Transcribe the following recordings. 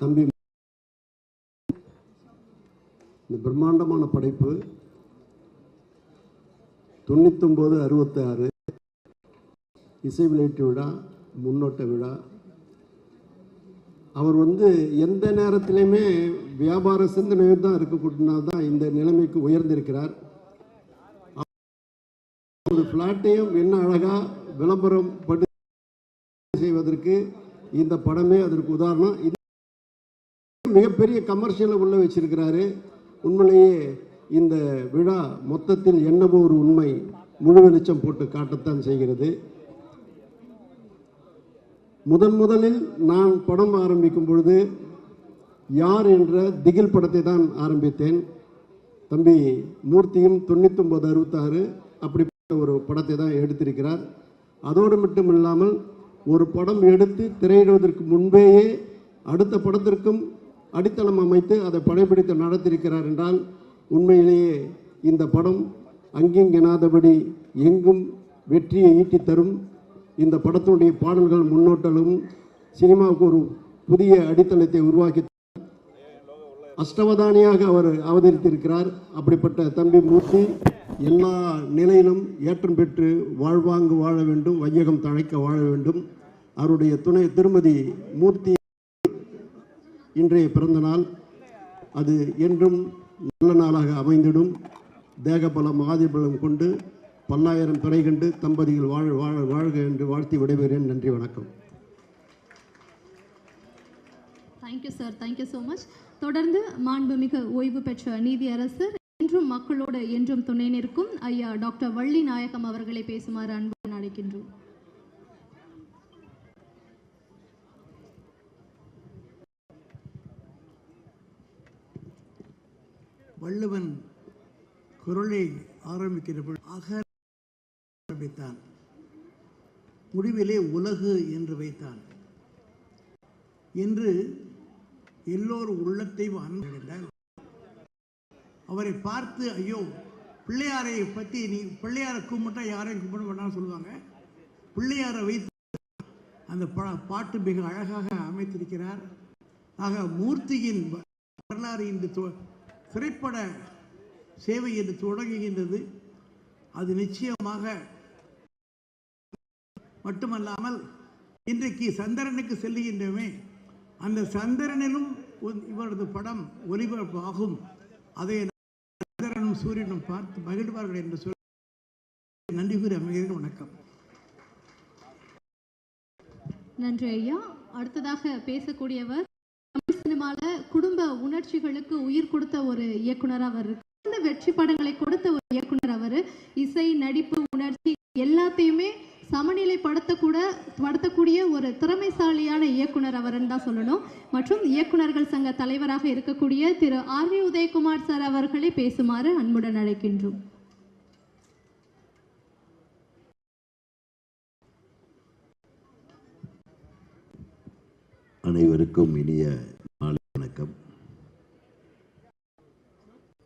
தம்பி இந்த பிரம்மாண்டமான படைப்பு 9966 இசை வெளியீட்டு விழா, முன்னோட்ட விழா. அவர் எந்த நேரத்திலையுமே வியாபார சிந்தனையும் தான் இருக்கக்கூடியனால தான் இந்த நிலைமைக்கு உயர்ந்திருக்கிறார். ஒரு ஃப்ளாட்டையும் என்ன அழகாக விளம்பரம் படி செய்வதற்கு இந்த படமே அதற்கு உதாரணம். இது மிகப்பெரிய கமர்ஷியலை உள்ள வச்சிருக்கிறாரு. உண்மையிலேயே இந்த விழா மொத்தத்தில் என்னவோ ஒரு உண்மை முழு வெளிச்சம் போட்டு காட்டத்தான் செய்கிறது. முதலில் நான் படம் ஆரம்பிக்கும் பொழுது யார் என்ற திகில் படத்தை தான் ஆரம்பித்தேன். தம்பி மூர்த்தியும் 9966 அப்படிப்பட்ட ஒரு படத்தை தான் எடுத்திருக்கிறார். அதோடு மட்டும் இல்லாமல் ஒரு படம் எடுத்து திரையிடுவதற்கு முன்பேயே அடுத்த படத்திற்கும் அடித்தளம் அமைத்து அதை படைப்பிடித்து நடத்தியிருக்கிறார் என்றால் உண்மையிலேயே இந்த படம் அங்கிங்கெனாதபடி எங்கும் வெற்றியை ஈட்டி தரும். இந்த படத்தினுடைய பாடல்கள் முன்னோட்டலும் சினிமாவுக்கு ஒரு புதிய அடித்தளத்தை உருவாக்கி அஷ்டவதானியாக அவர் அவதரித்திருக்கிறார். அப்படிப்பட்ட தம்பி மூர்த்தி எல்லா நிலையிலும் ஏற்றம் பெற்று வாழ்வாங்கு வாழ வேண்டும், வையகம் தழைக்க வாழ வேண்டும். அவருடைய துணை திருமதி மூர்த்தி இன்றைய பிறந்த நாள், அது என்றும் நல்ல நாளாக அமைந்திடும். தேகபலம் ஆதிபலம் கொண்டு பல்லாயிரம் பிறை கண்டு தம்பதிகள் வாழ்க என்று வாழ்த்தி விடைபெறுகிறேன். நன்றி, வணக்கம். Thank you sir, thank you so much. தொடர்ந்து மாண்புமிகு ஓய்வு பெற்ற நீதியரசர் என்றும் மக்களோடு என்றும் துணை நிற்கும் ஐயா டாக்டர் வள்ளி நாயகம் அவர்களை பேசுமாறு அன்புடன் அழைக்கின்றோம். வள்ளுவன் குறளை ஆரம்பிக்கிறபோது ஆரம்பித்தான், முடிவிலே உலகு என்று வைத்தான் என்று எல்லோரும் உள்ளத்தையும் அன்பிருந்தார். அவரை பார்த்து ஐயோ பிள்ளையாரை பற்றி நீ பிள்ளையாரை கும்பிட்டா யாரையும் கும்பிட வேண்டாம்னு சொல்லுவாங்க. பிள்ளையாரை வைத்து அந்த பாட்டு மிக அழகாக அமைத்திருக்கிறார். ஆக மூர்த்தியின் வரலாறு இந்த திரைப்பட சேவை என்று தொடங்குகின்றது. அது நிச்சயமாக மட்டுமல்லாமல் இன்றைக்கு சந்திரனுக்கு செல்லுகின்றமே, அந்த சந்திரனிலும் இவரது படம் ஒளிபரப்பு ஆகும். அதை சந்திரனும் சூரியனும் பார்த்து மகிழ்வார்கள் என்று சொல்லி நன்றி கூறி அமைகிறேன். வணக்கம். நன்றி ஐயா. அடுத்ததாக பேசக்கூடியவர் தமிழ் சினிமால குடும்ப உணர்ச்சிகளுக்கு உயிர் கொடுத்த ஒரு இயக்குனர். அவர் வெற்றி படங்களை கொடுத்த ஒரு இயக்குனர். அவர் இசை, நடிப்பு, உணர்ச்சி எல்லாத்தையுமே சமநிலைப்படுத்தக்கூடிய ஒரு திறமைசாலியான இயக்குனர் அவர்ன்னு தான் சொல்லணும். மற்றும் இயக்குனர்கள் சங்க தலைவராக இருக்கக்கூடிய திரு ஆர்.வி. உதயகுமார் சார் அவர்களை பேசுமாறு அன்புடன் அழைக்கின்றோம். அனைவருக்கும் இனிய மாலை வணக்கம்.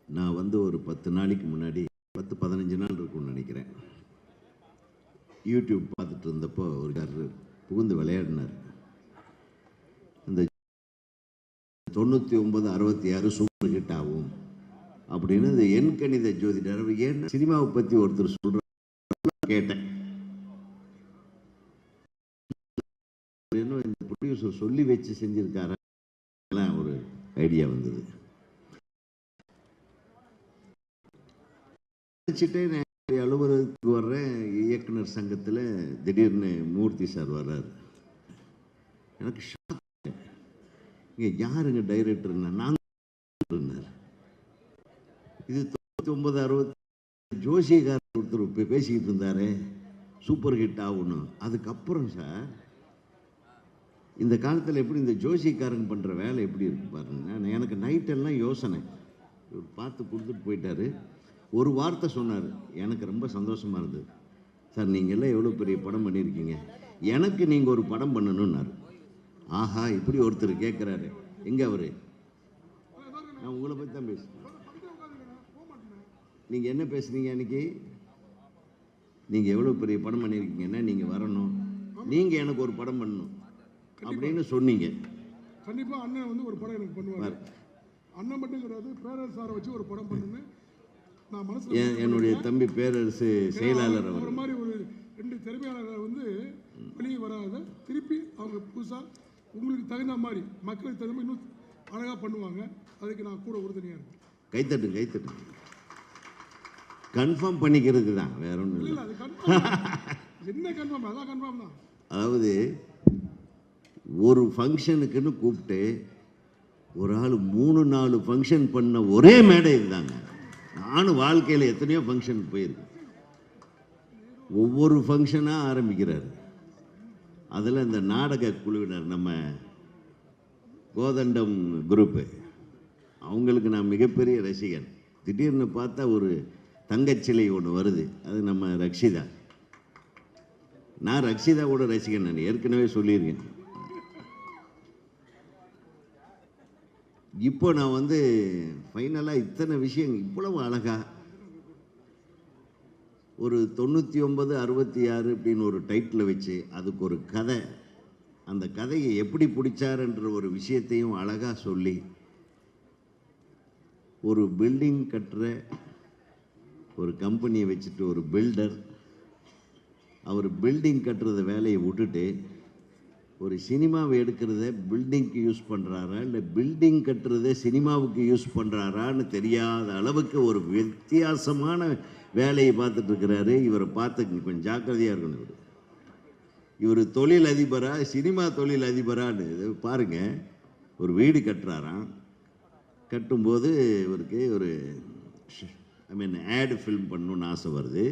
நான் ஒரு 10 நாளைக்கு முன்னாடி 10-15 நாள் இருக்கும்னு நினைக்கிறேன், யூடியூப் பார்த்துட்டு இருந்தப்போ ஒரு புகுந்து விளையாடினார். இந்த 9966 சூப்பர் ஹிட் ஆகும் அப்படின்னு இந்த எண்கணித ஜோதிடர் ஏன் சினிமாவை பற்றி ஒருத்தர் சொல்ற கேட்டேன். இந்த ப்ரொடியூசர் சொல்லி வச்சு செஞ்சிருக்காரு ஒரு ஐடியா வந்தது. அலுவலகத்துக்கு வர்றேன், இயக்குனர் சங்கத்தில் திடீர்னு மூர்த்தி சார் வர்றாரு. எனக்கு இங்கே யாருங்க டைரக்டர்னா நான் இது 9960 ஜோசியக்காரர் ஒருத்தர் பேசிக்கிட்டு இருந்தாரு, சூப்பர் ஹிட் ஆகணும். அதுக்கப்புறம் சார் இந்த காலத்தில் எப்படி இந்த ஜோசியக்காரங்க பண்ணுற வேலை எப்படி இருக்கு பாருங்க. எனக்கு நைட்டெல்லாம் யோசனை. இவர் பார்த்து கொடுத்துட்டு போயிட்டாரு. ஒரு வார்த்தை சொன்னார், எனக்கு ரொம்ப சந்தோஷமாக இருந்தது. சார் நீங்கள் எல்லாம் எவ்வளோ பெரிய படம் பண்ணியிருக்கீங்க, எனக்கு நீங்கள் ஒரு படம் பண்ணணுன்னாரு. ஆஹா, இப்படி ஒருத்தர் கேட்குறாரு. எங்கே அவர்? நான் உங்களை பற்றி தான் பேசுகிறேன். நீங்கள் என்ன பேசுனீங்க அன்றைக்கி? நீங்கள் எவ்வளோ பெரிய படம் பண்ணியிருக்கீங்கன்னா நீங்கள் வரணும், நீங்கள் எனக்கு ஒரு படம் பண்ணணும் அப்படின்னு சொன்னீங்க. கண்டிப்பாக அண்ணன் வந்து ஒரு படம் எனக்கு பண்ணுவார். அண்ணன் மட்டும் கிடையாது, பேரரசு சாரை வச்சு ஒரு படம் பண்ணுன்னு நான் மனசில் என்னுடைய தம்பி பேரரசு செயலாளர் ஒரு மாதிரி ஒரு 2 திறமையாளர்கள் வந்து வெளியே வராத திருப்பி அவங்க புதுசாக உங்களுக்கு தகுந்த மாதிரி மக்களுக்கு தகுந்த மாதிரி இன்னும் அழகாக பண்ணுவாங்க. அதுக்கு நான் கூட உறுதுணையாக இருக்கேன். கைத்தட்டு கன்ஃபார்ம் பண்ணிக்கிறது தான், வேற ஒன்றும் இல்லை. அது கன்ஃபார்ம் என்ன கன்ஃபார்ம், அதான் கன்ஃபார்ம் தான். அதாவது ஒரு ஃபங்க்ஷனுக்குன்னு கூப்பிட்டு ஒரு ஆள் 3-4 ஃபங்க்ஷன் பண்ண ஒரே மேடை இதுதாங்க. நானும் வாழ்க்கையில் எத்தனையோ ஃபங்க்ஷன் போயிருக்கேன். ஒவ்வொரு ஃபங்க்ஷனாக ஆரம்பிக்கிறார். அதில் இந்த நாடக குழுவினர் நம்ம கோதண்டம் குரூப்பு, அவங்களுக்கு நான் மிகப்பெரிய ரசிகன். திடீர்னு பார்த்தா ஒரு தங்கச்சிலை ஒன்று வருது, அது நம்ம ரக்ஷிதா. நான் ரக்ஷிதாவோட ரசிகன், நான் ஏற்கனவே சொல்லியிருக்கேன். இப்போ நான் வந்து ஃபைனலாக இத்தனை விஷயம் இவ்வளவு அழகாக ஒரு 99 66 அப்படின்னு ஒரு டைட்டில் வச்சு அதுக்கு ஒரு கதை, அந்த கதையை எப்படி பிடிச்சாருன்ற ஒரு விஷயத்தையும் அழகாக சொல்லி ஒரு பில்டிங் கட்டுற ஒரு கம்பெனியை வச்சுட்டு ஒரு பில்டர் அவர் பில்டிங் கட்டுறத வேலையை விட்டுட்டு ஒரு சினிமாவை எடுக்கிறத பில்டிங்க்கு யூஸ் பண்ணுறாரா இல்லை பில்டிங் கட்டுறத சினிமாவுக்கு யூஸ் பண்ணுறாரான்னு தெரியாத அளவுக்கு ஒரு வித்தியாசமான வேலையை பார்த்துட்டு இருக்கிறாரு. இவரை பார்த்து கொஞ்சம் ஜாக்கிரதையாக இருக்கணும். இவர் தொழில் அதிபரா சினிமா தொழில் அதிபரான்னு பாருங்கள். ஒரு வீடு கட்டுறாராம். கட்டும்போது இவருக்கு ஒரு ஆடு ஃபில்ம் பண்ணணுன்னு ஆசை வருது.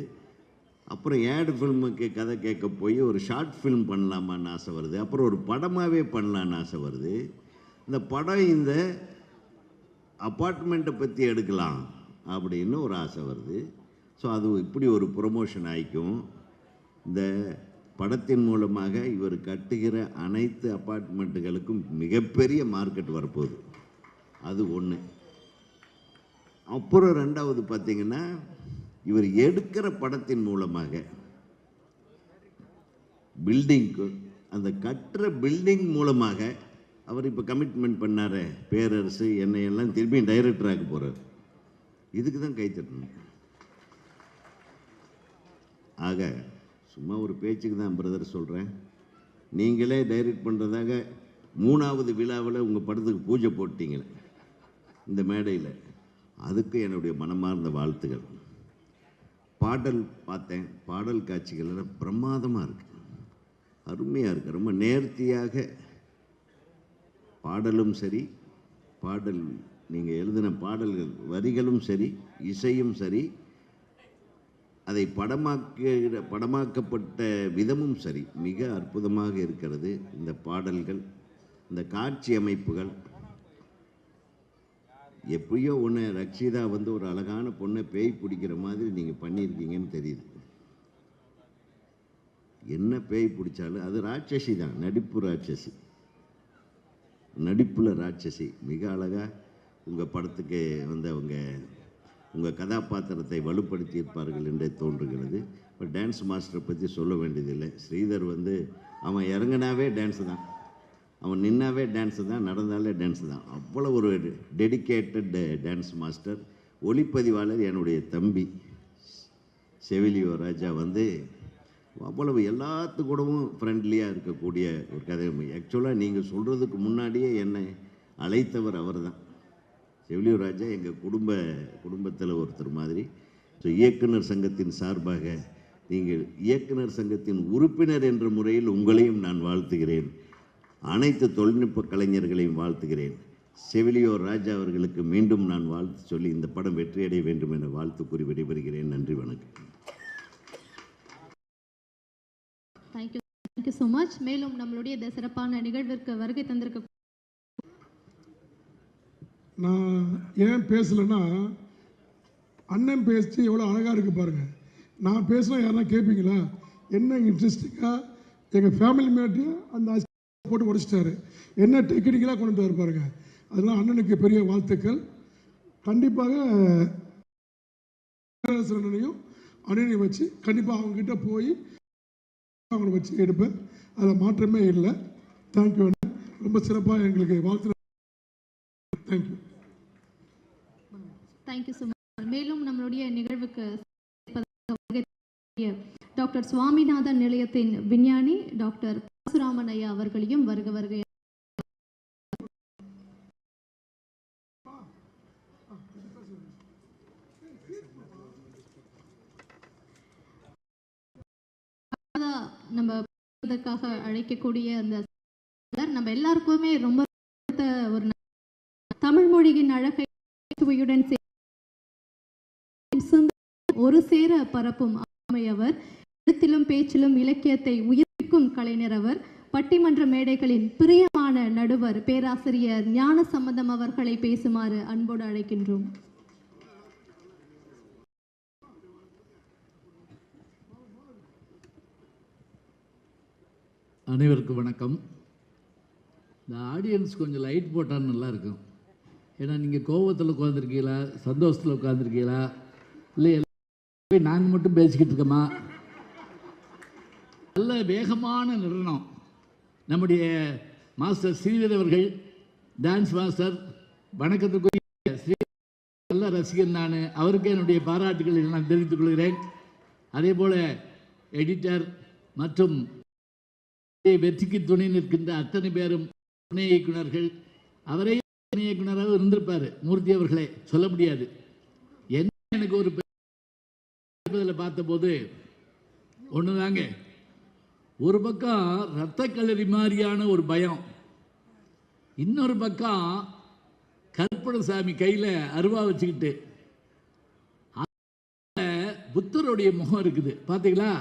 அப்புறம் ஆடு ஃபில்முக்கு கதை கேட்க போய் ஒரு ஷார்ட் ஃபில்ம் பண்ணலாமான்னு ஆசை வருது. அப்புறம் ஒரு படமாகவே பண்ணலான்னு ஆசை வருது. இந்த படம் இந்த அப்பார்ட்மெண்ட்டை பற்றி எடுக்கலாம் அப்படின்னு ஒரு ஆசை வருது. ஸோ அது இப்படி ஒரு ப்ரொமோஷன் ஆகிக்கும். இந்த படத்தின் மூலமாக இவர் கட்டுகிற அனைத்து அப்பார்ட்மெண்ட்டுகளுக்கும் மிகப்பெரிய மார்க்கெட் வரப்போகுது. அது ஒன்று. அப்புறம் ரெண்டாவது பார்த்திங்கன்னா, இவர் எடுக்கிற படத்தின் மூலமாக பில்டிங்க்கு அந்த கட்டுற பில்டிங் மூலமாக அவர் இப்போ கமிட்மெண்ட் பண்ணார். பேரரசு என்னையெல்லாம் திரும்பியும் டைரக்டராக போகிறார். இதுக்கு தான் கைத்தட்டணும். ஆக சும்மா ஒரு பேச்சுக்கு தான் பிரதர் சொல்கிறேன். நீங்களே டைரக்ட் பண்ணுறதாக 3வது விழாவில் உங்கள் படத்துக்கு பூஜை போட்டீங்களே இந்த மேடையில், அதுக்கு என்னுடைய மனமார்ந்த வாழ்த்துக்கள். பாடல் பார்த்தேன், பாடல் காட்சிகள் எல்லாம் பிரமாதமாக இருக்குது, அருமையாக இருக்குது. ரொம்ப நேர்த்தியாக பாடலும் சரி, பாடல் நீங்கள் எழுதின பாடல்கள் வரிகளும் சரி, இசையும் சரி, அதை படமாக்கப்பட்ட விதமும் சரி, மிக அற்புதமாக இருக்கிறது. இந்த பாடல்கள், இந்த காட்சி அமைப்புகள், எப்படியோ ஒன்று ரக்ஷிதா வந்து ஒரு அழகான பொண்ணை பேய் பிடிக்கிற மாதிரி நீங்கள் பண்ணியிருக்கீங்கன்னு தெரியுது. என்ன பேய் பிடிச்சாலும் அது ராட்சசி தான், நடிப்பு ராட்சசி, நடிப்புல ராட்சசி. மிக அழகாக உங்கள் படத்துக்கு வந்து அவங்க உங்கள் கதாபாத்திரத்தை வலுப்படுத்தியிருப்பார்கள் என்றே தோன்றுகிறது. இப்போ டான்ஸ் மாஸ்டரை பற்றி சொல்ல வேண்டியதில்லை. ஸ்ரீதர் வந்து அவன் இறங்கினாவே டான்ஸு தான், அவன் நின்னாவே டான்ஸு தான், நடந்தாலே டான்ஸு தான். அவ்வளோ ஒரு டெடிக்கேட்டட் டான்ஸ் மாஸ்டர். ஒளிப்பதிவாளர் என்னுடைய தம்பி செவிலியோ ராஜா வந்து அவ்வளவு எல்லாத்துக்கூடவும் ஃப்ரெண்ட்லியாக இருக்கக்கூடிய ஒரு கதை. ஆக்சுவலாக நீங்கள் சொல்கிறதுக்கு முன்னாடியே என்னை அழைத்தவர் அவர் தான். செவிலியோ ராஜா எங்கள் குடும்பத்தில் ஒருத்தர் மாதிரி. ஸோ இயக்குனர் சங்கத்தின் சார்பாக நீங்கள் இயக்குனர் சங்கத்தின் உறுப்பினர் என்ற முறையில் உங்களையும் நான் வாழ்த்துகிறேன். அனைத்து தொழில்நுட்ப கலைஞர்களையும் வாழ்த்துகிறேன். செவிலியோ ராஜா அவர்களுக்கு மீண்டும் நான் வாழ்த்து சொல்லி இந்த படம் வெற்றியடைய வேண்டும் என வாழ்த்து கூறி விடைபெறுகிறேன். நன்றி, வணக்கம். Thank you so much. மேலும் நம்மளுடைய இந்த சிறப்பான நிகழ்விற்கு வருகை தந்திருக்க நான் ஏன் பேசலைன்னா, அண்ணன் பேசி எவ்வளோ அழகாக இருக்குது பாருங்கள். நான் பேசினா யாருன்னா கேட்பீங்களா? என்ன இன்ட்ரெஸ்டிங்காக எங்கள் ஃபேமிலி மேட்டையும் அந்த போட்டு உடைச்சிட்டாரு. என்ன டெக்னிக்கலாக கொண்டு வர பாருங்க. அதெல்லாம் அண்ணனுக்கு பெரிய வாழ்த்துக்கள். கண்டிப்பாக அண்ணனையும் அண்ணனையும் வச்சு கண்டிப்பாக அவங்ககிட்ட போய் அவங்கள வச்சு எடுப்பேன். அதில் மாற்றமே இல்லை. தேங்க்யூ அண்ணன். ரொம்ப சிறப்பாக எங்களுக்கு வாழ்த்து. தேங்க்யூ. Thank you so much. மேலும் நம்மளுடைய நிகழ்வுக்கு டாக்டர் சுவாமிநாதன் நிலையத்தின் விஞ்ஞானி டாக்டர் பரசுராமன் ஐயா அவர்களையும் வருக வருக. நம்ம அழைக்கக்கூடிய அந்த நம்ம எல்லாருக்குமே ரொம்ப ஒரு தமிழ் மொழியின் அழகை ஒரு சேர பரப்பும் அவர் எழுத்திலும் பேச்சிலும் இலக்கியத்தை உயிர்ப்பிக்கும் கலைஞர் அவர். பட்டிமன்ற மேடைகளின் பிரியமான நடுவர் பேராசிரியர் ஞான சம்பந்தம் அவர்களை பேசுமாறு அன்போடு அழைக்கின்றோம். அனைவருக்கும் வணக்கம். இந்த ஆடியன்ஸ் கொஞ்சம் லைட் போட்டால் நல்லா இருக்கும். ஏன்னா நீங்கள் கோபத்தில் உட்காந்துருக்கீங்களா, சந்தோஷத்தில் உட்காந்துருக்கீங்களா, இல்லை எல்லாமே நாங்கள் மட்டும் பேசிக்கிட்டு இருக்கோமா? நல்ல வேகமான நிறுவனம். நம்முடைய மாஸ்டர் ஸ்ரீதர் அவர்கள், டான்ஸ் மாஸ்டர், வணக்கத்துக்குரிய ஸ்ரீ, நல்ல ரசிகன் நான். அவருக்கு என்னுடைய பாராட்டுகளை நான் தெரிவித்துக் கொள்கிறேன். அதே போல் எடிட்டர் மற்றும் வெற்றிக்கு துணை நிற்கின்ற அத்தனை பேரும் துணை இயக்குநர்கள். அவரே துணை இயக்குநராக இருந்திருப்பார் மூர்த்தி அவர்களே, சொல்ல முடியாது. என்ன எனக்கு ஒரு பார்த்தபோது ஒண்ணுதாங்க, ஒரு பக்கம் இரத்த களரி மாதிரியான ஒரு பயம், இன்னொரு பக்கம் கருப்பணசாமி கையில் அருவா வச்சுக்கிட்டு புத்தருடைய முகம் இருக்குது. பார்த்தீங்களா?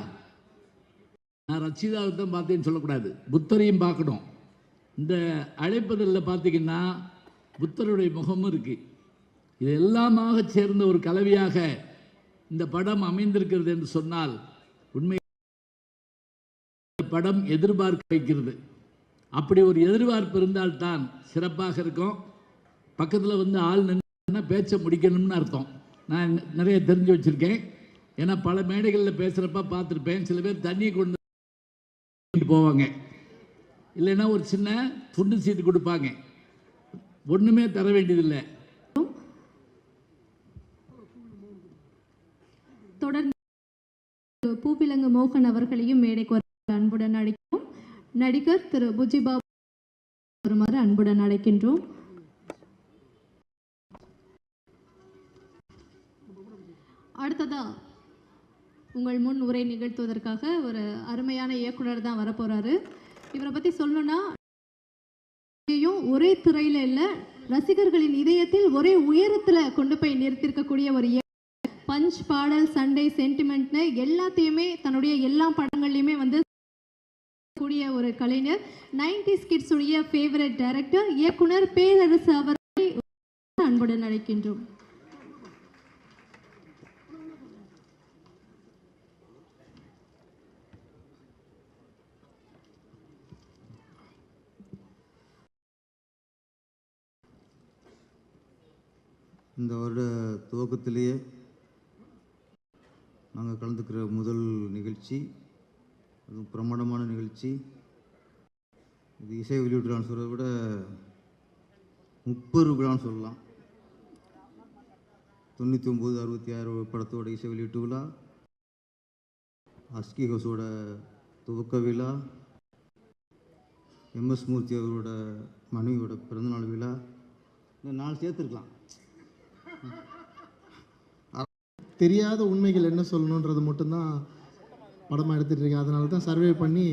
நான் ரச்சிதாவை தான் பார்த்தேன்னு சொல்லக்கூடாது, புத்தரையும் பார்க்கணும். இந்த அழைப்பதில் பார்த்தீங்கன்னா புத்தருடைய முகமும் இருக்குது. இது எல்லாமாக சேர்ந்த ஒரு கலவையாக இந்த படம் அமைந்திருக்கிறது என்று சொன்னால் உண்மை படம் எதிர்பார்க்க வைக்கிறது. அப்படி ஒரு எதிர்பார்ப்பு இருந்தால்தான் சிறப்பாக இருக்கும். பக்கத்தில் வந்து ஆள் நின்று பேச்ச முடிக்கணும்னு அர்த்தம். நான் நிறைய தெரிஞ்சு வச்சுருக்கேன். ஏன்னா பல மேடைகளில் பேசுகிறப்ப பார்த்துருப்பேன். சில பேர் தண்ணி கொண்டு போவாங்க, இல்லைன்னா ஒரு சின்ன துண்டு சீட்டு கொடுப்பாங்க, ஒண்ணுமே தர வேண்டியதில்லை. தொடர்ந்து பூபிலங்கு மோகன் அவர்களையும் மேடைக்கு அன்புடன் அழைக்கிறோம். நடிகர் திரு புஜிபாபு வருமாறு அன்புடன் அழைக்கின்றோம். அடுத்ததா உங்கள் முன் உரை நிகழ்த்துவதற்காக ஒரு அருமையான இயக்குனர் தான் வரப்போறாரு. இவரை பத்தி சொல்லணும்னா, ஒரே துறையில இல்ல, ரசிகர்களின் இதயத்தில் ஒரே உயரத்துல கொண்டு போய் நிறுத்திருக்கக்கூடிய ஒரு பஞ்ச், பாடல், சண்டை, சென்டிமெண்ட்னு எல்லாத்தையுமே தன்னுடைய எல்லா படங்கள்லையுமே வந்து கூடிய ஒரு கலைஞர். 90s கிட்ஸ் உடைய ஃபேவரட் டைரக்டர் இயக்குனர் பேரரசு அவர்களை அன்புடன் அழைக்கின்றோம். இந்த வருட துவக்கத்திலேயே நாங்கள் கலந்துக்கிற முதல் நிகழ்ச்சி, அது பிரமாண்டமான நிகழ்ச்சி. இது இசை வெளியீட்டு விழான்னு சொல்கிறத விட 30 விழான்னு சொல்லலாம். 99, 66 படத்தோட இசை வெளியீட்டு விழா, அஸ்கி ஹவுஸோட துவக்க விழா, எம்எஸ் மூர்த்தி அவரோட மனைவியோட பிறந்தநாள் விழா, இந்த 4 சேர்த்துருக்கலாம். தெரியாத உண்மைகள் என்ன சொல்லணுன்றது மட்டும்தான் படமாக எடுத்துகிட்டு இருக்கேன். அதனால தான் சர்வே பண்ணி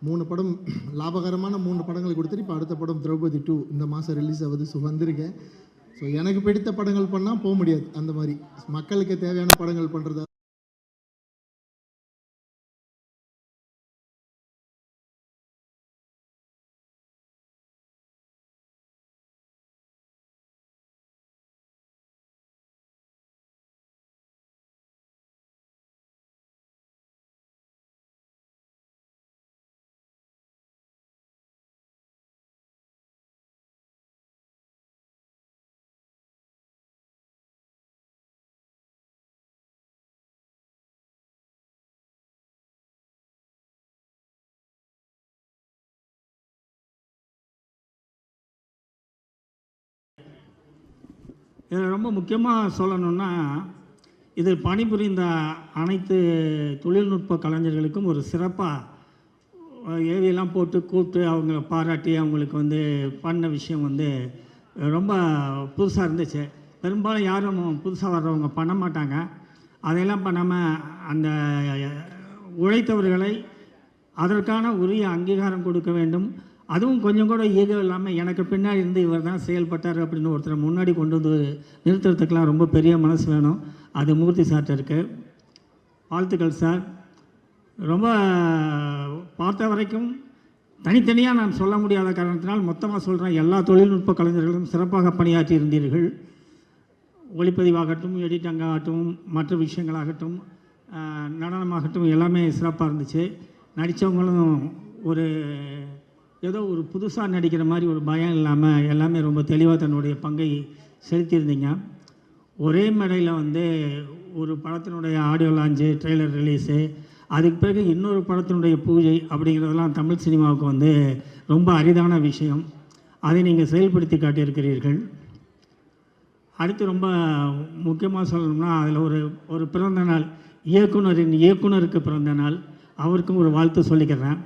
3 படம், லாபகரமான 3 படங்களை கொடுத்துட்டு இப்போ அடுத்த படம் திரௌபதி 2 இந்த மாதம் ரிலீஸ் ஆகுது. ஸோ வந்திருக்கேன். ஸோ எனக்கு பிடித்த படங்கள் பண்ணால் போக முடியாது. அந்த மாதிரி மக்களுக்கு தேவையான படங்கள் பண்ணுறது இதில் ரொம்ப முக்கியமாக சொல்லணுன்னா, இதில் பணிபுரிந்த அனைத்து தொழில்நுட்ப கலைஞர்களுக்கும் ஒரு சிறப்பாக ஏவியெல்லாம் போட்டு கூப்பிட்டு அவங்கள பாராட்டி அவங்களுக்கு வந்து பண்ண விஷயம் வந்து ரொம்ப புதுசாக இருந்துச்சு. பெரும்பாலும் யாரும் புதுசாக வர்றவங்க பண்ண மாட்டாங்க. அதையெல்லாம் பண்ணாமல் அந்த உழைத்தவர்களை அதற்கான உரிய அங்கீகாரம் கொடுக்க வேண்டும். அதுவும் கொஞ்சம் கூட ஈகோ இல்லாமல் எனக்கு பின்னாடி இருந்து இவர் தான் செயல்பட்டார் அப்படின்னு ஒருத்தரை முன்னாடி கொண்டு வந்து நிறுத்துறதுக்கெலாம் ரொம்ப பெரிய மனசு வேணும். அது மூர்த்தி சார்ட்ட இருக்குது. வாழ்த்துக்கள் சார். ரொம்ப பார்த்த வரைக்கும் தனித்தனியாக நான் சொல்ல முடியாத காரணத்தினால் மொத்தமாக சொல்கிறேன். எல்லா தொழில்நுட்ப கலைஞர்களும் சிறப்பாக பணியாற்றி இருந்தீர்கள். ஒளிப்பதிவாகட்டும், எடிட்டிங்காகட்டும், மற்ற விஷயங்களாகட்டும், நடனமாகட்டும், எல்லாமே சிறப்பாக இருந்துச்சு. நடித்தவங்களும் ஒரு ஏதோ ஒரு புதுசாக நடிக்கிற மாதிரி ஒரு பயம் இல்லாமல் எல்லாமே ரொம்ப தெளிவாக தன்னுடைய பங்கை செலுத்தியிருந்தீங்க. ஒரே மேடையில் வந்து ஒரு படத்தினுடைய ஆடியோ லான்ச்சு, ட்ரெய்லர் ரிலீஸு, அதுக்கு பிறகு இன்னொரு படத்தினுடைய பூஜை அப்படிங்கிறதெல்லாம் தமிழ் சினிமாவுக்கு வந்து ரொம்ப அரிதான விஷயம். அதை நீங்கள் செயல்படுத்தி காட்டியிருக்கிறீர்கள். அடுத்து ரொம்ப முக்கியமாக சொல்லணும்னா, அதில் ஒரு பிறந்த நாள், இயக்குனருக்கு பிறந்த நாள், அவருக்கும் ஒரு வாழ்த்து சொல்லிக்கிறேன்.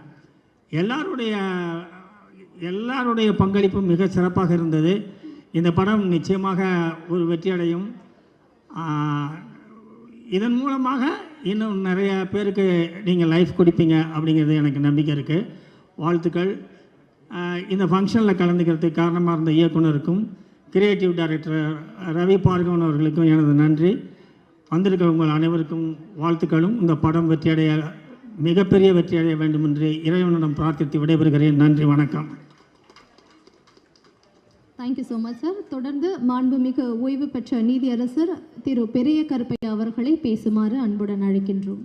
எல்லாருடைய பங்களிப்பும் மிக சிறப்பாக இருந்தது. இந்த படம் நிச்சயமாக ஒரு வெற்றியடையும். இதன் மூலமாக இன்னும் நிறைய பேருக்கு நீங்கள் லைஃப் கொடுப்பீங்க அப்படிங்கிறது எனக்கு நம்பிக்கை இருக்குது. வாழ்த்துக்கள். இந்த ஃபங்க்ஷனில் கலந்துக்கிறதுக்கு காரணமாக இருந்த இயக்குனருக்கும் கிரியேட்டிவ் டைரக்டர் ரவி பார்கவன் அவர்களுக்கும் எனது நன்றி. வந்திருக்கிறவங்க அனைவருக்கும் வாழ்த்துக்களும். இந்த படம் வெற்றியடைய, மிகப்பெரிய வெற்றியடைய வேண்டும் என்று இறைவனிடம் பிரார்த்தித்து விடைபெறுகிறேன். நன்றி, வணக்கம். Thank you so much sir. தொடர்ந்து மாண்புமிகு ஓய்வு பெற்ற நீதியரசர் திரு பெரிய கருப்பையா அவர்களை பேசுமாறு அன்புடன் அழைக்கின்றோம்.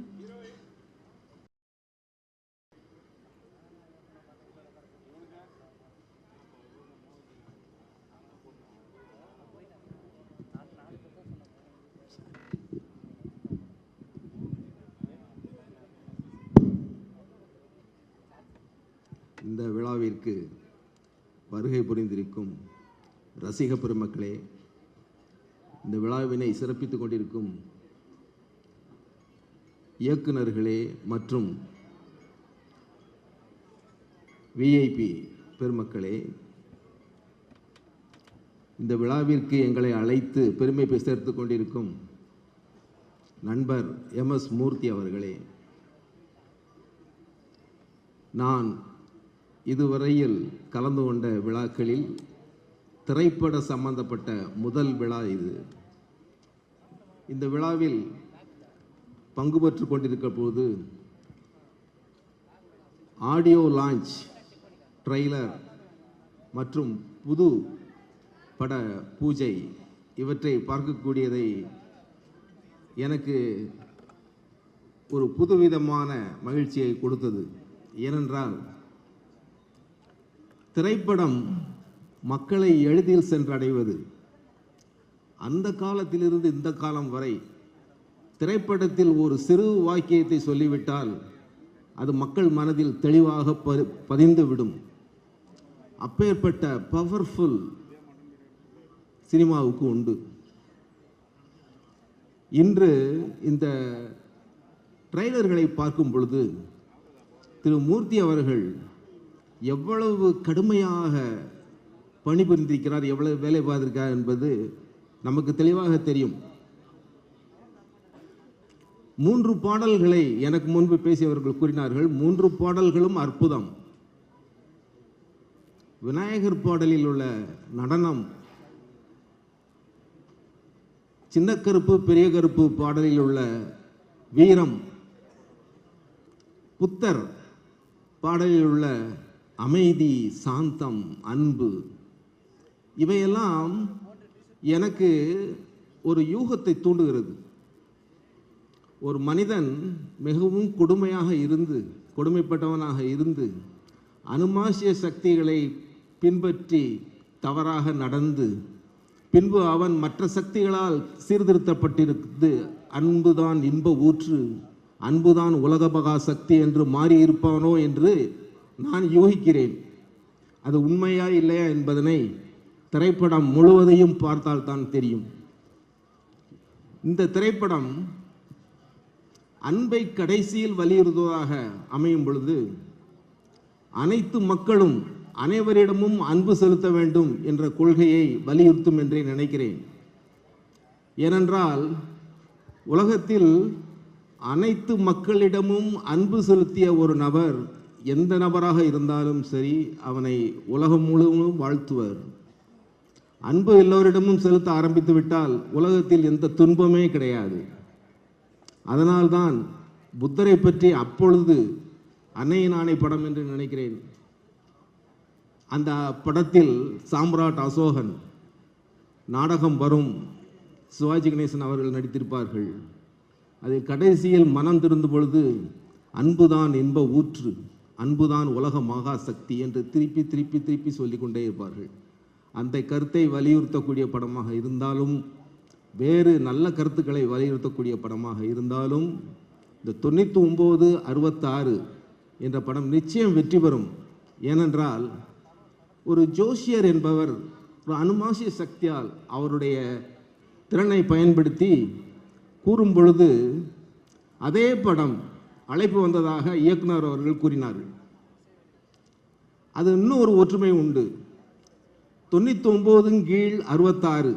இந்த விழாவிற்கு வருகை புரிந்திருக்கும் ரசிக பெருமக்களே, இந்த விழாவினை சிறப்பித்துக் கொண்டிருக்கும் இயக்குனர்களே மற்றும் விஐபி பெருமக்களே, இந்த விழாவிற்கு எங்களை அழைத்து பெருமை சேர்த்துக் கொண்டிருக்கும் நண்பர் MS மூர்த்தி அவர்களே, நான் இதுவரையில் கலந்து கொண்ட விழாக்களில் திரைப்பட சம்பந்தப்பட்ட முதல் விழா இது. இந்த விழாவில் பங்கு பெற்று கொண்டிருக்க போது ஆடியோ லான்ச், ட்ரெய்லர் மற்றும் புது பட பூஜை இவற்றை பார்க்கக்கூடியதை எனக்கு ஒரு புதுவிதமான மகிழ்ச்சியை கொடுத்தது. ஏனென்றால் திரைப்படம் மக்களை எளிதில் சென்றடைவது, அந்த காலத்திலிருந்து இந்த காலம் வரை திரைப்படத்தில் ஒரு சிறு வாக்கியத்தை சொல்லிவிட்டால் அது மக்கள் மனதில் தெளிவாக பதிந்துவிடும். அப்பேற்பட்ட பவர்ஃபுல் சினிமாவுக்கு உண்டு. இன்று இந்த ட்ரெய்லர்களை பார்க்கும் பொழுது திரு மூர்த்தி அவர்கள் எவ்வளவு கடுமையாக பணிபுரிந்திருக்கிறார், எவ்வளவு வேலை பார்த்திருக்கார் என்பது நமக்கு தெளிவாக தெரியும். 3 பாடல்களை எனக்கு முன்பு பேசியவர்கள் கூறினார்கள். 3 பாடல்களும் அற்புதம். விநாயகர் பாடலில் உள்ள நடனம், சின்ன கருப்பு பெரிய கருப்பு பாடலில் உள்ள வீரம், புத்தர் பாடலில் உள்ள அமைதி, சாந்தம், அன்பு, இவையெல்லாம் எனக்கு ஒரு யூகத்தை தூண்டுகிறது. ஒரு மனிதன் மிகவும் கொடுமைப்பட்டவனாக இருந்து அனுமாசிய சக்திகளை பின்பற்றி தவறாக நடந்து பின்பு அவன் மற்ற சக்திகளால் சீர்திருத்தப்பட்டிருந்து அன்புதான் இன்ப ஊற்று, அன்புதான் உலகபகா சக்தி என்று மாறியிருப்பானோ என்று நான் யோகிக்கிறேன். அது உண்மையா இல்லையா என்பதனை திரைப்படம் முழுவதையும் பார்த்தால் தான் தெரியும். இந்த திரைப்படம் அன்பை கடைசியில் வலியுறுத்துவதாக அமையும் பொழுது அனைத்து மக்களும் அனைவரிடமும் அன்பு செலுத்த வேண்டும் என்ற கொள்கையை வலியுறுத்தும் என்றே நினைக்கிறேன். ஏனென்றால் உலகத்தில் அனைத்து மக்களிடமும் அன்பு செலுத்திய ஒரு நபர் எந்த நபராக இருந்தாலும் சரி அவனை உலகம் முழுவதும் வாழ்த்துவர். அன்பு எல்லோரிடமும் செலுத்த ஆரம்பித்து விட்டால் உலகத்தில் எந்த துன்பமே கிடையாது. அதனால்தான் புத்தரை பற்றி அப்பொழுது அன்னையின் ஆணை படம் என்று நினைக்கிறேன், அந்த படத்தில் சாம்ராட் அசோகன் நாடகம் வரும் சிவாஜி கணேசன் அவர்கள் நடித்திருப்பார்கள். அதில் கடைசியில் மனம் திருந்தும் பொழுது அன்புதான் இன்ப ஊற்று, அன்புதான் உலக மகா சக்தி என்று திருப்பி திருப்பி திருப்பி சொல்லிக்கொண்டே இருப்பார்கள். அந்த கருத்தை வலியுறுத்தக்கூடிய படமாக இருந்தாலும் வேறு நல்ல கருத்துக்களை வலியுறுத்தக்கூடிய படமாக இருந்தாலும் இந்த 9966 என்ற படம் நிச்சயம் வெற்றி பெறும். ஏனென்றால் ஒரு ஜோஷியர் என்பவர் ஒரு அனுமாசிய சக்தியால் அவருடைய திறனை பயன்படுத்தி கூறும் பொழுது அதே படம் அழைப்பு வந்ததாக இயக்குனர் அவர்கள் கூறினார்கள். அது இன்னும் ஒரு ஒற்றுமை உண்டு. 99/66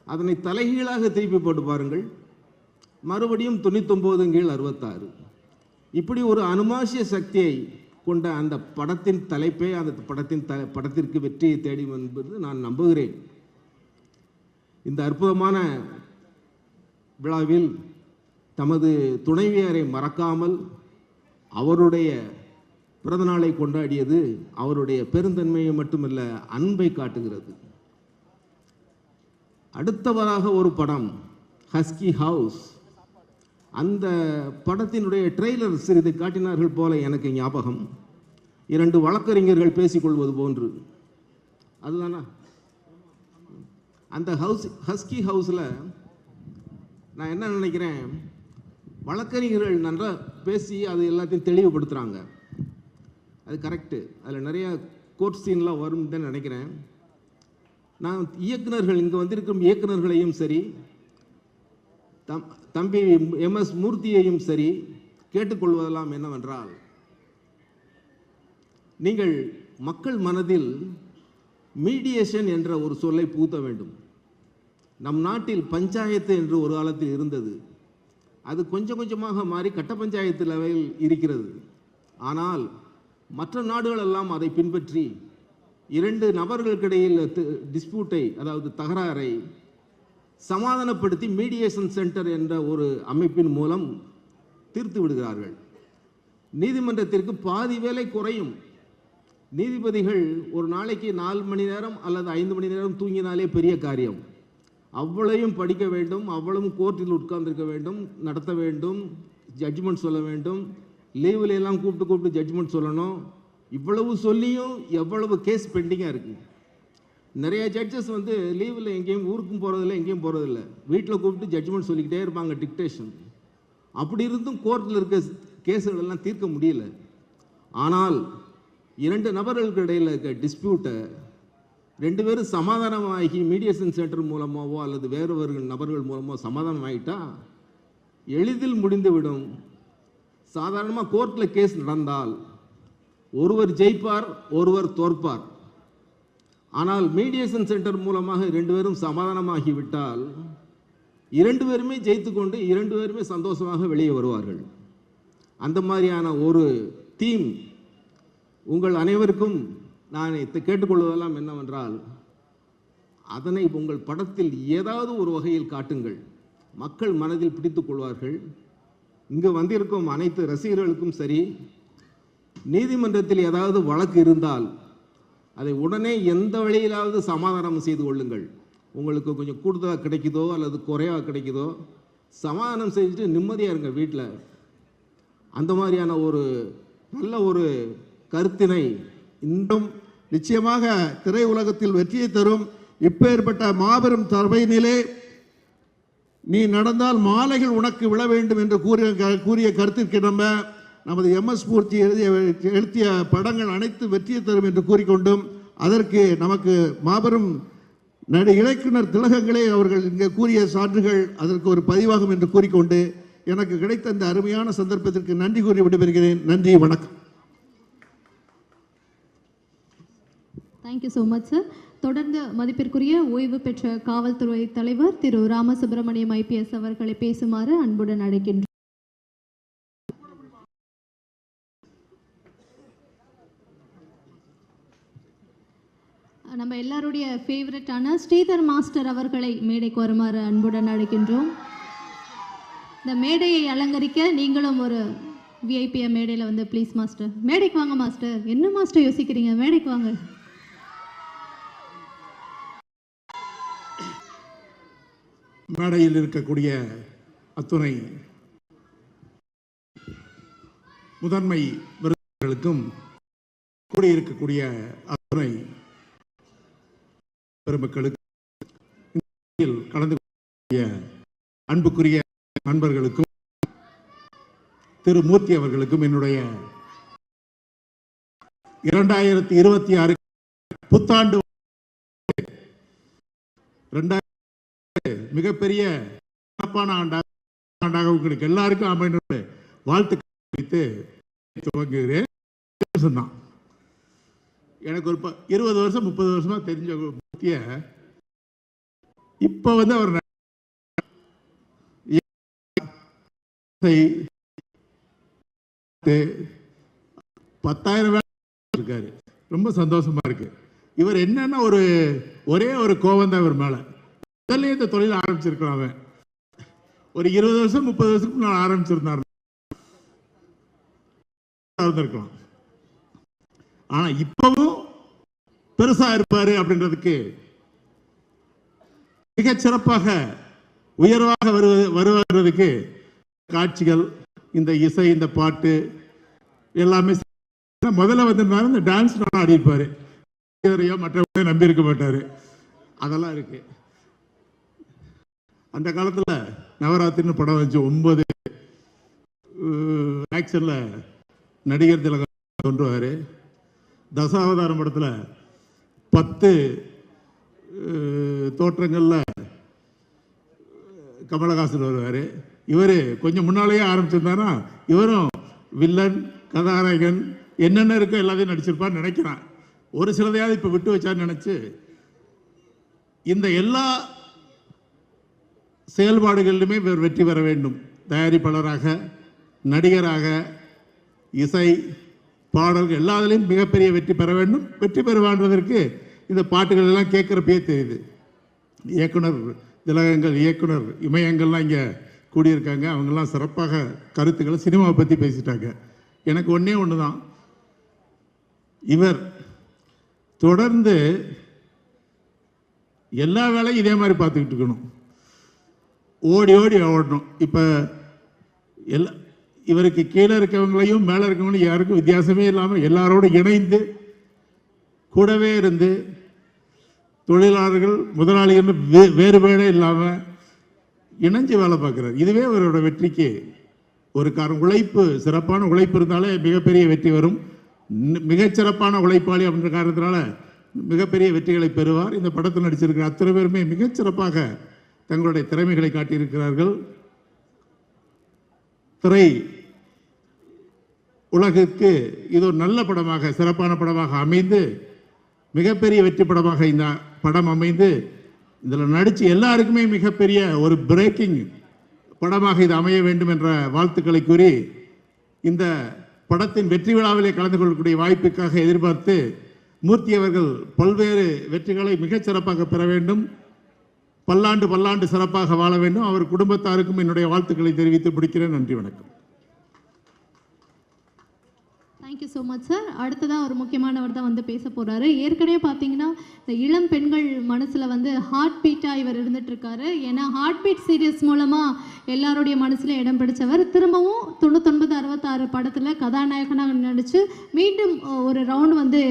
அதனை தலைகீழாக திருப்பி போட்டு பாருங்கள், மறுபடியும் 99/66. இப்படி ஒரு அனுமாசிய சக்தியை கொண்ட அந்த படத்தின் தலைப்பே அந்த படத்திற்கு வெற்றியை தேடி என்பது நான் நம்புகிறேன். இந்த அற்புதமான விழாவில் தமது துணைவியாரை மறக்காமல் அவருடைய பிறந்தநாளை கொண்டாடியது அவருடைய பெருந்தன்மையை மட்டுமல்ல, அன்பை காட்டுகிறது. அடுத்தவராக ஒரு படம் ஹஸ்கி ஹவுஸ். அந்த படத்தினுடைய ட்ரெய்லர் சிறிது காட்டினார்கள் போல எனக்கு ஞாபகம். 2 வழக்கறிஞர்கள் பேசிக்கொள்வது போன்று. அதுதானா அந்த ஹஸ்கி ஹவுஸில் நான் என்ன நினைக்கிறேன், வழக்கறிஞர்கள் நன்றாக பேசி அது எல்லாத்தையும் தெளிவுபடுத்துகிறாங்க. அது கரெக்டு. அதில் நிறைய கோர்ட் சீன்லாம் வரும்னு தான் நினைக்கிறேன். நான் இயக்குநர்கள் இங்கே வந்திருக்கும் இயக்குநர்களையும் சரி தம்பி MS மூர்த்தியையும் சரி கேட்டுக்கொள்வதெல்லாம் என்னவென்றால், நீங்கள் மக்கள் மனதில் மீடியேஷன் என்ற ஒரு சொல்லை புகுத்த வேண்டும். நம் நாட்டில் பஞ்சாயத்து என்று ஒரு காலத்தில் இருந்தது. அது கொஞ்சம் கொஞ்சமாக மாறி கட்ட பஞ்சாயத்து லெவலில் இருக்கிறது. ஆனால் மற்ற நாடுகள் எல்லாம் அதை பின்பற்றி 2 நபர்களுக்கிடையில் டிஸ்பியூட்டை, அதாவது தகராறை சமாதானப்படுத்தி மீடியேஷன் சென்டர் என்ற ஒரு அமைப்பின் மூலம் தீர்த்து விடுகிறார்கள். நீதிமன்றத்திற்கு பாதி வேலை குறையும். நீதிபதிகள் ஒரு நாளைக்கு 4 மணி நேரம் அல்லது 5 மணி நேரம் தூங்கினாலே பெரிய காரியம். அவ்வளவையும் படிக்க வேண்டும், அவ்வளவும் கோர்ட்டில் உட்கார்ந்திருக்க வேண்டும், நடத்த வேண்டும், ஜட்ஜ்மெண்ட் சொல்ல வேண்டும், லீவில் எல்லாம் கூப்பிட்டு ஜட்ஜ்மெண்ட் சொல்லணும். இவ்வளவு சொல்லியும் எவ்வளவு கேஸ் பெண்டிங்காக இருக்குது. நிறைய ஜட்ஜஸ் வந்து லீவில் எங்கேயும் ஊருக்கும் போகிறதில்ல, எங்கேயும் போகிறதில்ல, வீட்டில் கூப்பிட்டு ஜட்ஜ்மெண்ட் சொல்லிக்கிட்டே இருப்பாங்க, டிக்டேஷன். அப்படி இருந்தும் கோர்ட்டில் இருக்க கேஸுகள் எல்லாம் தீர்க்க முடியல. ஆனால் 2 நபர்களுக்கு இடையில் இருக்க டிஸ்பியூட்டை 2 பேரும் சமாதானமாகி மீடியேஷன் சென்டர் மூலமாகவோ அல்லது வேறு நபர்கள் மூலமோ சமாதானம் ஆகிட்டா எளிதில் முடிந்துவிடும். சாதாரணமாக கோர்ட்டில் கேஸ் நடந்தால் ஒருவர் ஜெயிப்பார், ஒருவர் தோற்பார். ஆனால் மீடியேஷன் சென்டர் மூலமாக 2 பேரும் சமாதானமாகிவிட்டால் 2 பேருமே ஜெயித்து கொண்டு 2 பேருமே சந்தோஷமாக வெளியே வருவார்கள். அந்த மாதிரியான ஒரு தீம் உங்கள் அனைவருக்கும் நான் கேட்டுக்கொள்வதெல்லாம் என்னவென்றால், அதனை உங்கள் படத்தில் ஏதாவது ஒரு வகையில் காட்டுங்கள். மக்கள் மனதில் பிடித்துக் கொள்வார்கள். இங்கு வந்திருக்கும் அனைத்து ரசிகர்களுக்கும் சரி, நீதிமன்றத்தில் ஏதாவது வழக்கு இருந்தால் அதை உடனே எந்த வழியிலாவது சமாதானம் செய்து கொள்ளுங்கள். உங்களுக்கு கொஞ்சம் கூடுதலாக கிடைக்குதோ அல்லது குறைவாக கிடைக்குதோ சமாதானம் செஞ்சுட்டு நிம்மதியாக இருங்க வீட்டில். அந்த மாதிரியான ஒரு நல்ல ஒரு கருத்தினை இன்னும் நிச்சயமாக திரையுலகத்தில் வெற்றியை தரும். இப்பேற்பட்ட மாபெரும் சபையினிலே நீ நடந்தால் மாலைகள் உனக்கு விழ வேண்டும் என்று கூறிய கருத்திற்கு நமது MS மூர்த்தி எழுதிய படங்கள் அனைத்து வெற்றியை தரும் என்று கூறிக்கொண்டும் அதற்கு நமக்கு மாபெரும் இலக்குனர் திலகங்களே அவர்கள் இங்கே கூறிய சான்றுகள் அதற்கு ஒரு பதிவாகும் என்று கூறிக்கொண்டு எனக்கு கிடைத்த இந்த அருமையான சந்தர்ப்பத்திற்கு நன்றி கூறி விடைபெறுகிறேன். நன்றி, வணக்கம். Thank you so much sir. தொடர்ந்து மதிப்பிற்குரிய ஓய்வு பெற்ற காவல்துறை தலைவர் திரு ராமசுப்ரமணியம் IPS அவர்களை பேசுமாறு அன்புடன் அழைக்கின்றோம். நம்ம எல்லாருடைய ஃபேவரட்டான ஸ்ரீதர் மாஸ்டர் அவர்களை மேடைக்கு வருமாறு அன்புடன் அழைக்கின்றோம். இந்த மேடையை அலங்கரிக்க நீங்களும் ஒரு VIP மேடையில் வந்து ப்ளீஸ் மாஸ்டர், மேடைக்கு வாங்க மாஸ்டர். என்ன மாஸ்டர் யோசிக்கிறீங்க, மேடைக்கு வாங்க. மேடையில் இருக்கக்கூடிய அத்துணை முதன்மை விருதுகளுக்கும் கூடியிருக்கக்கூடிய அத்துணை பெருமக்களுக்கும் கலந்து கொள்ள அன்புக்குரிய நண்பர்களுக்கும் திரு மூர்த்தி அவர்களுக்கும் என்னுடைய 2026 புத்தாண்டு மிகப்பெரிய சிறப்பான ஆண்டாக உங்களுக்கு எல்லாருக்கும் அமைந்து வாழ்த்துக்கள் வைத்து துவங்குகிறேன். எனக்கு ஒரு 20 வருஷம் 30 வருஷமா தெரிஞ்ச மூர்த்திய இப்ப வந்து அவர் 10,000 இருக்காரு. ரொம்ப சந்தோஷமா இருக்கு. இவர் என்னன்னா ஒரே ஒரு கோவம் தான் இவர் மேல. முதல்ல இந்த தொழில் ஆரம்பிச்சிருக்கலாம். அவன் ஒரு 20 வருஷம் 30 வருஷத்துக்கு நான் ஆரம்பிச்சிருந்தார் இருந்திருக்கலாம். ஆனா இப்பவும் பெருசா இருப்பாரு அப்படின்றதுக்கு மிகச் சிறப்பாக உயர்வாக வருவதற்கு காட்சிகள், இந்த இசை, இந்த பாட்டு எல்லாமே. முதல்ல வந்திருந்தாரு இந்த டான்ஸ் ஆடி இருப்பாரு, மற்றவங்க நம்பி இருக்க மாட்டாரு. அதெல்லாம் இருக்கு. அந்த காலத்துல நவராத்திரின்னு படம் வச்சு 9 ஆக்ஷன்ல நடிகர் திலகம் தோன்றுவாரு. தசாவதாரம் படத்துல 10 தோற்றங்கள்ல கமலஹாசன் வருவாரு. இவரு கொஞ்சம் முன்னாலேயே ஆரம்பிச்சிருந்தாருன்னா இவரும் வில்லன், கதாநாயகன் என்னென்ன இருக்கோ எல்லாத்தையும் நடிச்சிருப்பான்னு நினைக்கிறான். ஒரு சிலதையாவது இப்ப விட்டு வச்சான்னு நினைச்சு இந்த எல்லா செயல்பாடுகளிலுமே வெற்றி பெற வேண்டும். தயாரிப்பாளராக, நடிகராக, இசை, பாடல்கள் எல்லாத்துலேயும் மிகப்பெரிய வெற்றி பெற வேண்டும். வெற்றி பெறுவான்றதற்கு இந்த பாட்டுகள் எல்லாம் கேட்குறப்பே தெரியுது. இயக்குனர் திலகங்கள், இயக்குனர் இமயங்கள்லாம் இங்கே கூடியிருக்காங்க. அவங்கெல்லாம் சிறப்பாக கருத்துக்களை சினிமாவை பற்றி பேசிட்டாங்க. எனக்கு ஒன்றே ஒன்று தான், இவர் தொடர்ந்து எல்லா வேலையும் இதே மாதிரி பார்த்துக்கிட்டு இருக்கணும். ஓடி ஓடணும். இப்போ இவருக்கு கீழே இருக்கவங்களையும் மேலே இருக்கவங்களையும் யாருக்கும் வித்தியாசமே இல்லாமல் எல்லாரோடும் இணைந்து கூடவே இருந்து தொழிலாளர்கள் முதலாளிகள் வேறுபாடே இல்லாமல் இணைஞ்சு வேலை பார்க்குறாரு. இதுவே அவரோட வெற்றிக்கு ஒரு காரணம். உழைப்பு, சிறப்பான உழைப்பு இருந்தாலே மிகப்பெரிய வெற்றி வரும். மிகச்சிறப்பான உழைப்பாளி அப்படின்ற காரணத்தினால மிகப்பெரிய வெற்றிகளை பெறுவார். இந்த படத்தில் நடிச்சிருக்கிற அத்தனை பேருமே மிகச்சிறப்பாக தங்களுடைய திறமைகளை காட்டியிருக்கிறார்கள். திரை உலகிற்கு இது ஒரு நல்ல படமாக, சிறப்பான படமாக அமைந்து மிகப்பெரிய வெற்றி படமாக இந்த படம் அமைந்து இதில் நடித்து எல்லாருக்குமே மிகப்பெரிய ஒரு பிரேக்கிங் படமாக இது அமைய வேண்டும் என்ற வாழ்த்துக்களை கூறி இந்த படத்தின் வெற்றி விழாவிலே கலந்து கொள்ளக்கூடிய வாய்ப்புக்காக எதிர்பார்த்து மூர்த்தி அவர்கள் பல்வேறு வெற்றிகளை மிகச் சிறப்பாக பெற வேண்டும். பல்லாண்டு சிறப்பாக வாழ வேண்டும். அவர் குடும்பத்தாருக்கும் என்னுடைய வாழ்த்துக்களை தெரிவித்து முடிக்கிறேன். நன்றி, வணக்கம். Thank you so much sir. அடுத்ததாக ஒரு முக்கியமானவர் தான் வந்து பேச போகிறாரு. ஏற்கனவே பார்த்தீங்கன்னா இந்த இளம் பெண்கள் மனசில் வந்து ஹார்ட் பீட்டாக இவர் இருந்துட்டு இருக்காரு. ஏன்னா ஹார்ட் பீட் சீரியஸ் மூலமாக எல்லாருடைய மனசில் இடம் பிடிச்சவர். திரும்பவும் 99-66 படத்தில் கதாநாயகனாக நடித்து மீண்டும் ஒரு ரவுண்ட் வந்து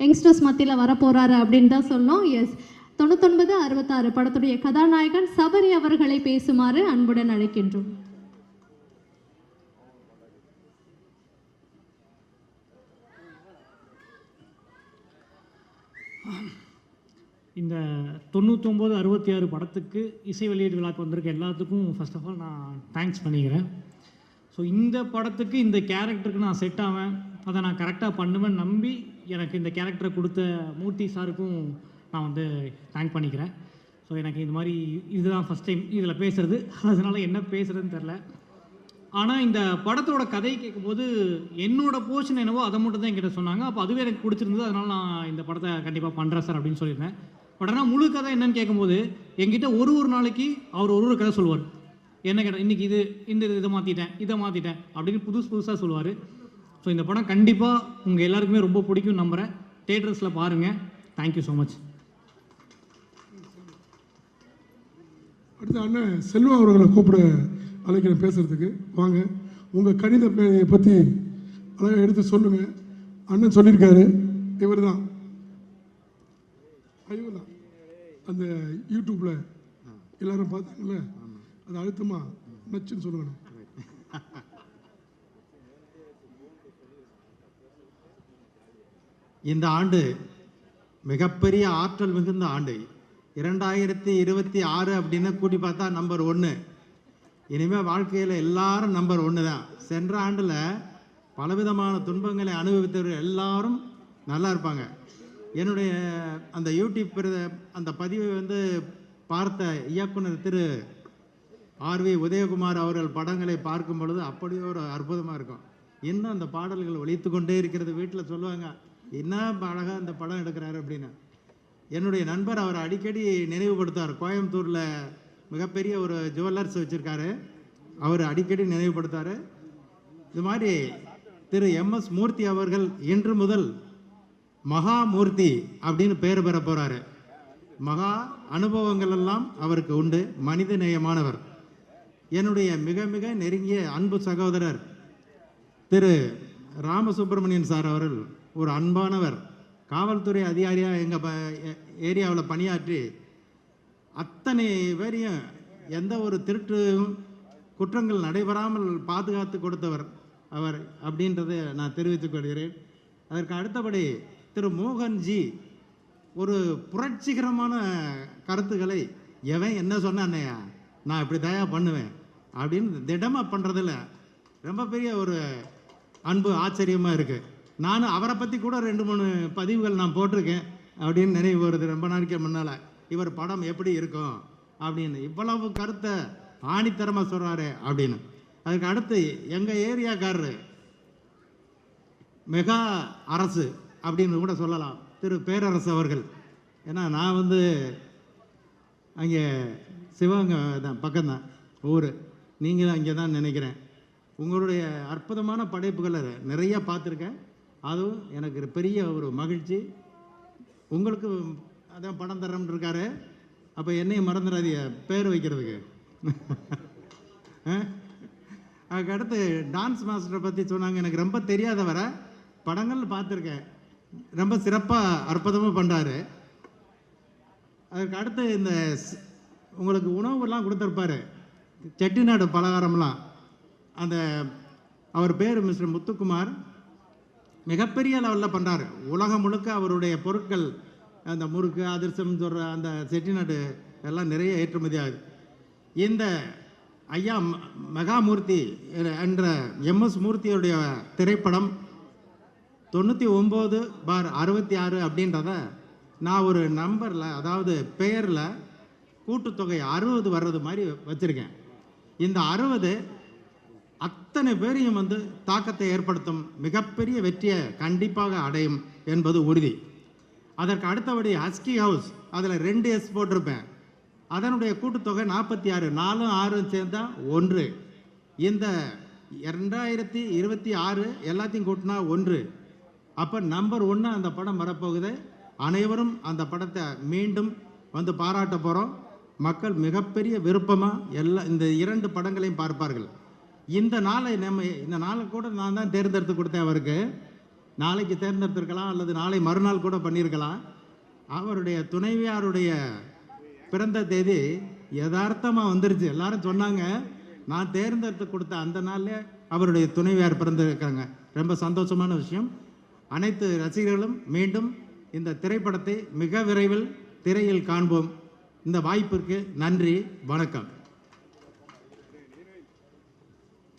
யங்ஸ்டர்ஸ் மத்தியில் வரப்போகிறாரு அப்படின்னு தான் சொன்னோம். எஸ், 99-66 படத்துடைய கதாநாயகன் சபரி அவர்களை பேசுமாறு அன்புடன் அழைக்கின்றோம். இந்த 99 66 படத்துக்கு இசை வெளியீடு விழாக்கு வந்திருக்க எல்லாத்துக்கும் ஃபர்ஸ்ட் ஆஃப் ஆல் நான் தேங்க்ஸ் பண்ணிக்கிறேன். ஸோ இந்த படத்துக்கு இந்த கேரக்டருக்கு நான் செட் ஆவேன், அதை நான் கரெக்டாக பண்ணுவேன் நம்பி எனக்கு இந்த கேரக்டரை கொடுத்த மூர்த்தி சாருக்கும் நான் வந்து தேங்க் பண்ணிக்கிறேன். ஸோ எனக்கு இந்த மாதிரி இதுதான் ஃபஸ்ட் டைம் இதில் பேசுகிறது, அதனால் என்ன பேசுகிறதுன்னு தெரில. ஆனால் இந்த படத்தோட கதையை கேட்கும்போது என்னோட போர்ஷன் என்னவோ அதை மட்டும் தான் என்கிட்ட சொன்னாங்க. அப்போ அதுவே எனக்கு பிடிச்சிருந்தது, அதனால் நான் இந்த படத்தை கண்டிப்பாக பண்ணுறேன் சார் அப்படின்னு சொல்லியிருந்தேன். பட் ஆனால் முழு கதை என்னன்னு கேட்கும்போது என்கிட்ட ஒரு நாளைக்கு அவர் ஒரு கதை சொல்லுவார். என்ன கேட்டால் இன்றைக்கி இதை மாற்றிட்டேன் அப்படின்னு புதுசாக சொல்லுவார். ஸோ இந்த படம் கண்டிப்பாக உங்கள் எல்லாருக்குமே ரொம்ப பிடிக்கும் நம்புகிறேன். தியேட்டர்ஸில் பாருங்கள். Thank you so much. அடுத்த அண்ணன் செல்வா அவர்களை கூப்பிட அழைக்கிறேன் பேசுகிறதுக்கு. வாங்க, உங்கள் கணித பேழையை பற்றி அழகாக எடுத்து சொல்லுங்கள். அண்ணன் சொல்லியிருக்காரு, இவர் தான் ஐயோதான் அந்த யூடியூப்பில் எல்லாரும் பார்த்தாங்கல்ல, அது அழுத்தமாக நச்சுன்னு சொல்லுங்கண்ணே. இந்த ஆண்டு மிகப்பெரிய ஆற்றல் மிகுந்த ஆண்டு. 2026 அப்படின்னு கூட்டி பார்த்தா நம்பர் 1. இனிமேல் வாழ்க்கையில் எல்லாரும் நம்பர் 1 தான். சென்ற ஆண்டில் பலவிதமான துன்பங்களை அனுபவித்தவர்கள் எல்லாரும் நல்லா இருப்பாங்க. என்னுடைய அந்த யூடியூப் அந்த பதிவை வந்து பார்த்த இயக்குனர் திரு ஆர்வி உதயகுமார் அவர்கள் படங்களை பார்க்கும் பொழுது அப்படியே ஒரு அற்புதமாக இருக்கும். இன்னும் அந்த பாடல்கள் ஒலித்து கொண்டே இருக்கிறது. வீட்டில் சொல்லுவாங்க, என்ன அழகாக அந்த படம் எடுக்கிறாரு அப்படின்னு. என்னுடைய நண்பர் அவர் அடிக்கடி நினைவுபடுத்தார். கோயம்புத்தூரில் மிகப்பெரிய ஒரு ஜுவல்லர்ஸ் வச்சுருக்காரு, அவர் அடிக்கடி நினைவுபடுத்தார். இது மாதிரி திரு MS மூர்த்தி அவர்கள் இன்று முதல் மகாமூர்த்தி அப்படின்னு பேர் பெற போகிறாரு. மகா அனுபவங்கள் எல்லாம் அவருக்கு உண்டு. மனித நேயமானவர். என்னுடைய மிக மிக நெருங்கிய அன்பு சகோதரர் திரு ராமசுப்ரமணியன் சார் அவர்கள் ஒரு அன்பானவர். காவல்துறை அதிகாரியாக எங்கள் ஏரியாவில் பணியாற்றி அத்தனை பேரையும் எந்த ஒரு திருட்டும் குற்றங்கள் நடைபெறாமல் பாதுகாத்து கொடுத்தவர் அவர் அப்படின்றதை நான் தெரிவித்துக் கொள்கிறேன். அதற்கு அடுத்தபடி திரு மோகன்ஜி ஒரு புரட்சிகரமான கருத்துக்களை எவன் என்ன சொன்னானையா நான் இப்படி தயார் பண்ணுவேன் அப்படின்னு திடமாக பண்ணுறதில்ல ரொம்ப பெரிய ஒரு அன்பு ஆச்சரியமாக இருக்குது. நானும் அவரை பற்றி கூட 2-3 பதிவுகள் நான் போட்டிருக்கேன் அப்படின்னு நினைவு வருது ரொம்ப நாளைக்கு முன்னால். இவர் படம் எப்படி இருக்கும் அப்படின்னு இவ்வளவு கருத்தை ஆணித்தரமாக சொல்கிறாரு அப்படின்னு. அதுக்கு அடுத்து எங்கள் ஏரியாக்காரரு மெகா அரசு அப்படின்னு கூட சொல்லலாம், திரு பேரரசு அவர்கள். ஏன்னா நான் வந்து அங்கே சிவகங்கை தான் பக்கம்தான் ஊர், நீங்கள் அங்கே தான் நினைக்கிறேன். உங்களுடைய அற்புதமான படைப்புகளை நிறைய பார்த்துருக்கேன். அதுவும் எனக்கு பெரிய ஒரு மகிழ்ச்சி. உங்களுக்கு அதான் படம் தரம்னு இருக்காரு. அப்போ என்னையும் மறந்துடாதீங்க பேர் வைக்கிறதுக்கு. அதுக்கடுத்து டான்ஸ் மாஸ்டரை பற்றி சொன்னாங்க. எனக்கு ரொம்ப தெரியாதவர படங்கள் பார்த்துருக்கேன். ரொம்ப சிறப்பாக அற்புதமாக பண்ணுறாரு. அதுக்கு அடுத்து இந்த உங்களுக்கு உணவுலாம் கொடுத்துருப்பாரு, செட்டிநாடு பலகாரம்லாம். அந்த அவர் பேர் மிஸ்டர் முத்துக்குமார். மிகப்பெரிய லெவலில் பண்ணுறாரு. உலகம் முழுக்க அவருடைய பொருட்கள் அந்த முறுக்கு அதிர்சம் சொல்கிற அந்த செட்டிநாடு எல்லாம் நிறைய ஏற்றுமதி ஆகுது. இந்த ஐயா மெகாமூர்த்தி என்ற MS மூர்த்தியுடைய திரைப்படம் 99/66 அப்படின்றத நான் ஒரு நம்பரில், அதாவது பெயரில் கூட்டுத்தொகை 60 வர்றது மாதிரி வச்சுருக்கேன். இந்த 60 அத்தனை பேரையும் வந்து தாக்கத்தை ஏற்படுத்தும் மிகப்பெரிய வெற்றியை கண்டிப்பாக அடையும் என்பது உறுதி. அதற்கு அடுத்தபடி ஹஸ்கி ஹவுஸ், அதில் 2 S போட்டிருப்பேன். அதனுடைய கூட்டுத்தொகை 46, 4 6 சேர்ந்தா 1. இந்த 2026 எல்லாத்தையும் கூட்டினா 1. அப்போ நம்பர் 1 அந்த படம் வரப்போகுது. அனைவரும் அந்த படத்தை மீண்டும் வந்து பாராட்ட போகிறோம். மக்கள் மிகப்பெரிய விருப்பமாக இந்த 2 படங்களையும் பார்ப்பார்கள். இந்த நாளை கூட நான் தான் தேர்ந்தெடுத்து கொடுத்தேன் அவருக்கு. நாளைக்கு தேர்ந்தெடுத்திருக்கலாம் அல்லது நாளை மறுநாள் கூட பண்ணியிருக்கலாம். அவருடைய துணைவியாருடைய பிறந்த தேதி யதார்த்தமாக வந்துருச்சு. எல்லாரும் சொன்னாங்க. நான் தேர்ந்தெடுத்து கொடுத்த அந்த நாளில் அவருடைய துணைவியார் பிறந்திருக்காங்க. ரொம்ப சந்தோஷமான விஷயம். அனைத்து ரசிகர்களும் மீண்டும் இந்த திரைப்படத்தை மிக விரைவில் திரையில் காண்போம். இந்த வாய்ப்பிற்கு நன்றி, வணக்கம்.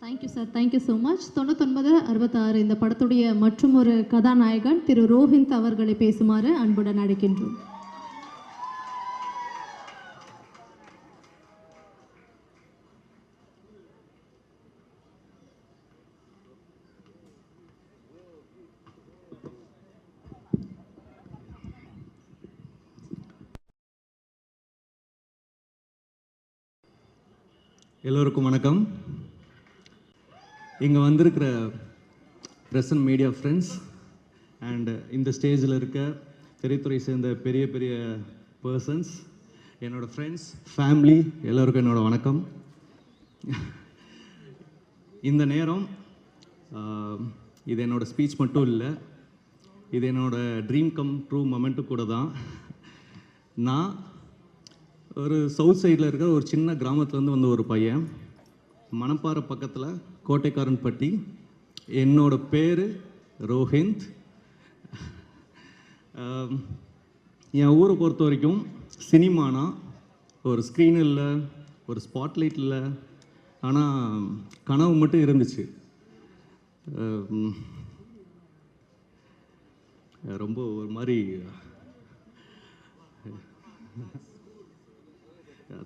Thank you sir, thank you so much. 9966 இந்த படத்துடைய மற்றும் ஒரு கதாநாயகன் திரு ரோஹிந்த் அவர்களை பேசுமாறு அன்புடன் அழைக்கின்றோம். எல்லோருக்கும் வணக்கம். இங்கே வந்திருக்கிற ப்ரெசன்ட் மீடியா ஃப்ரெண்ட்ஸ் அண்ட் இந்த ஸ்டேஜில் இருக்க திரைத்துறை சேர்ந்த பெரிய பெரிய பர்சன்ஸ், என்னோடய ஃப்ரெண்ட்ஸ், ஃபேமிலி, எல்லோருக்கும் என்னோடய வணக்கம். இந்த நேரம் இது என்னோடய ஸ்பீச் மட்டும் இல்லை, இது என்னோடய ட்ரீம் கம் ட்ரூ மொமெண்ட்டு கூட தான். நான் ஒரு சவுத் சைடில் இருக்கிற ஒரு சின்ன கிராமத்துலேருந்து வந்த ஒரு பையன், மணப்பாறை பக்கத்தில் கோட்டைக்காரன்பட்டி. என்னோட பேர் ரோஹிந்த். என் ஊரை பொறுத்த வரைக்கும் சினிமானா ஒரு ஸ்க்ரீன் இல்லை, ஒரு ஸ்பாட்லைட் இல்லை, ஆனால் கனவு மட்டும் இருந்துச்சு. ரொம்ப ஒரு மாதிரி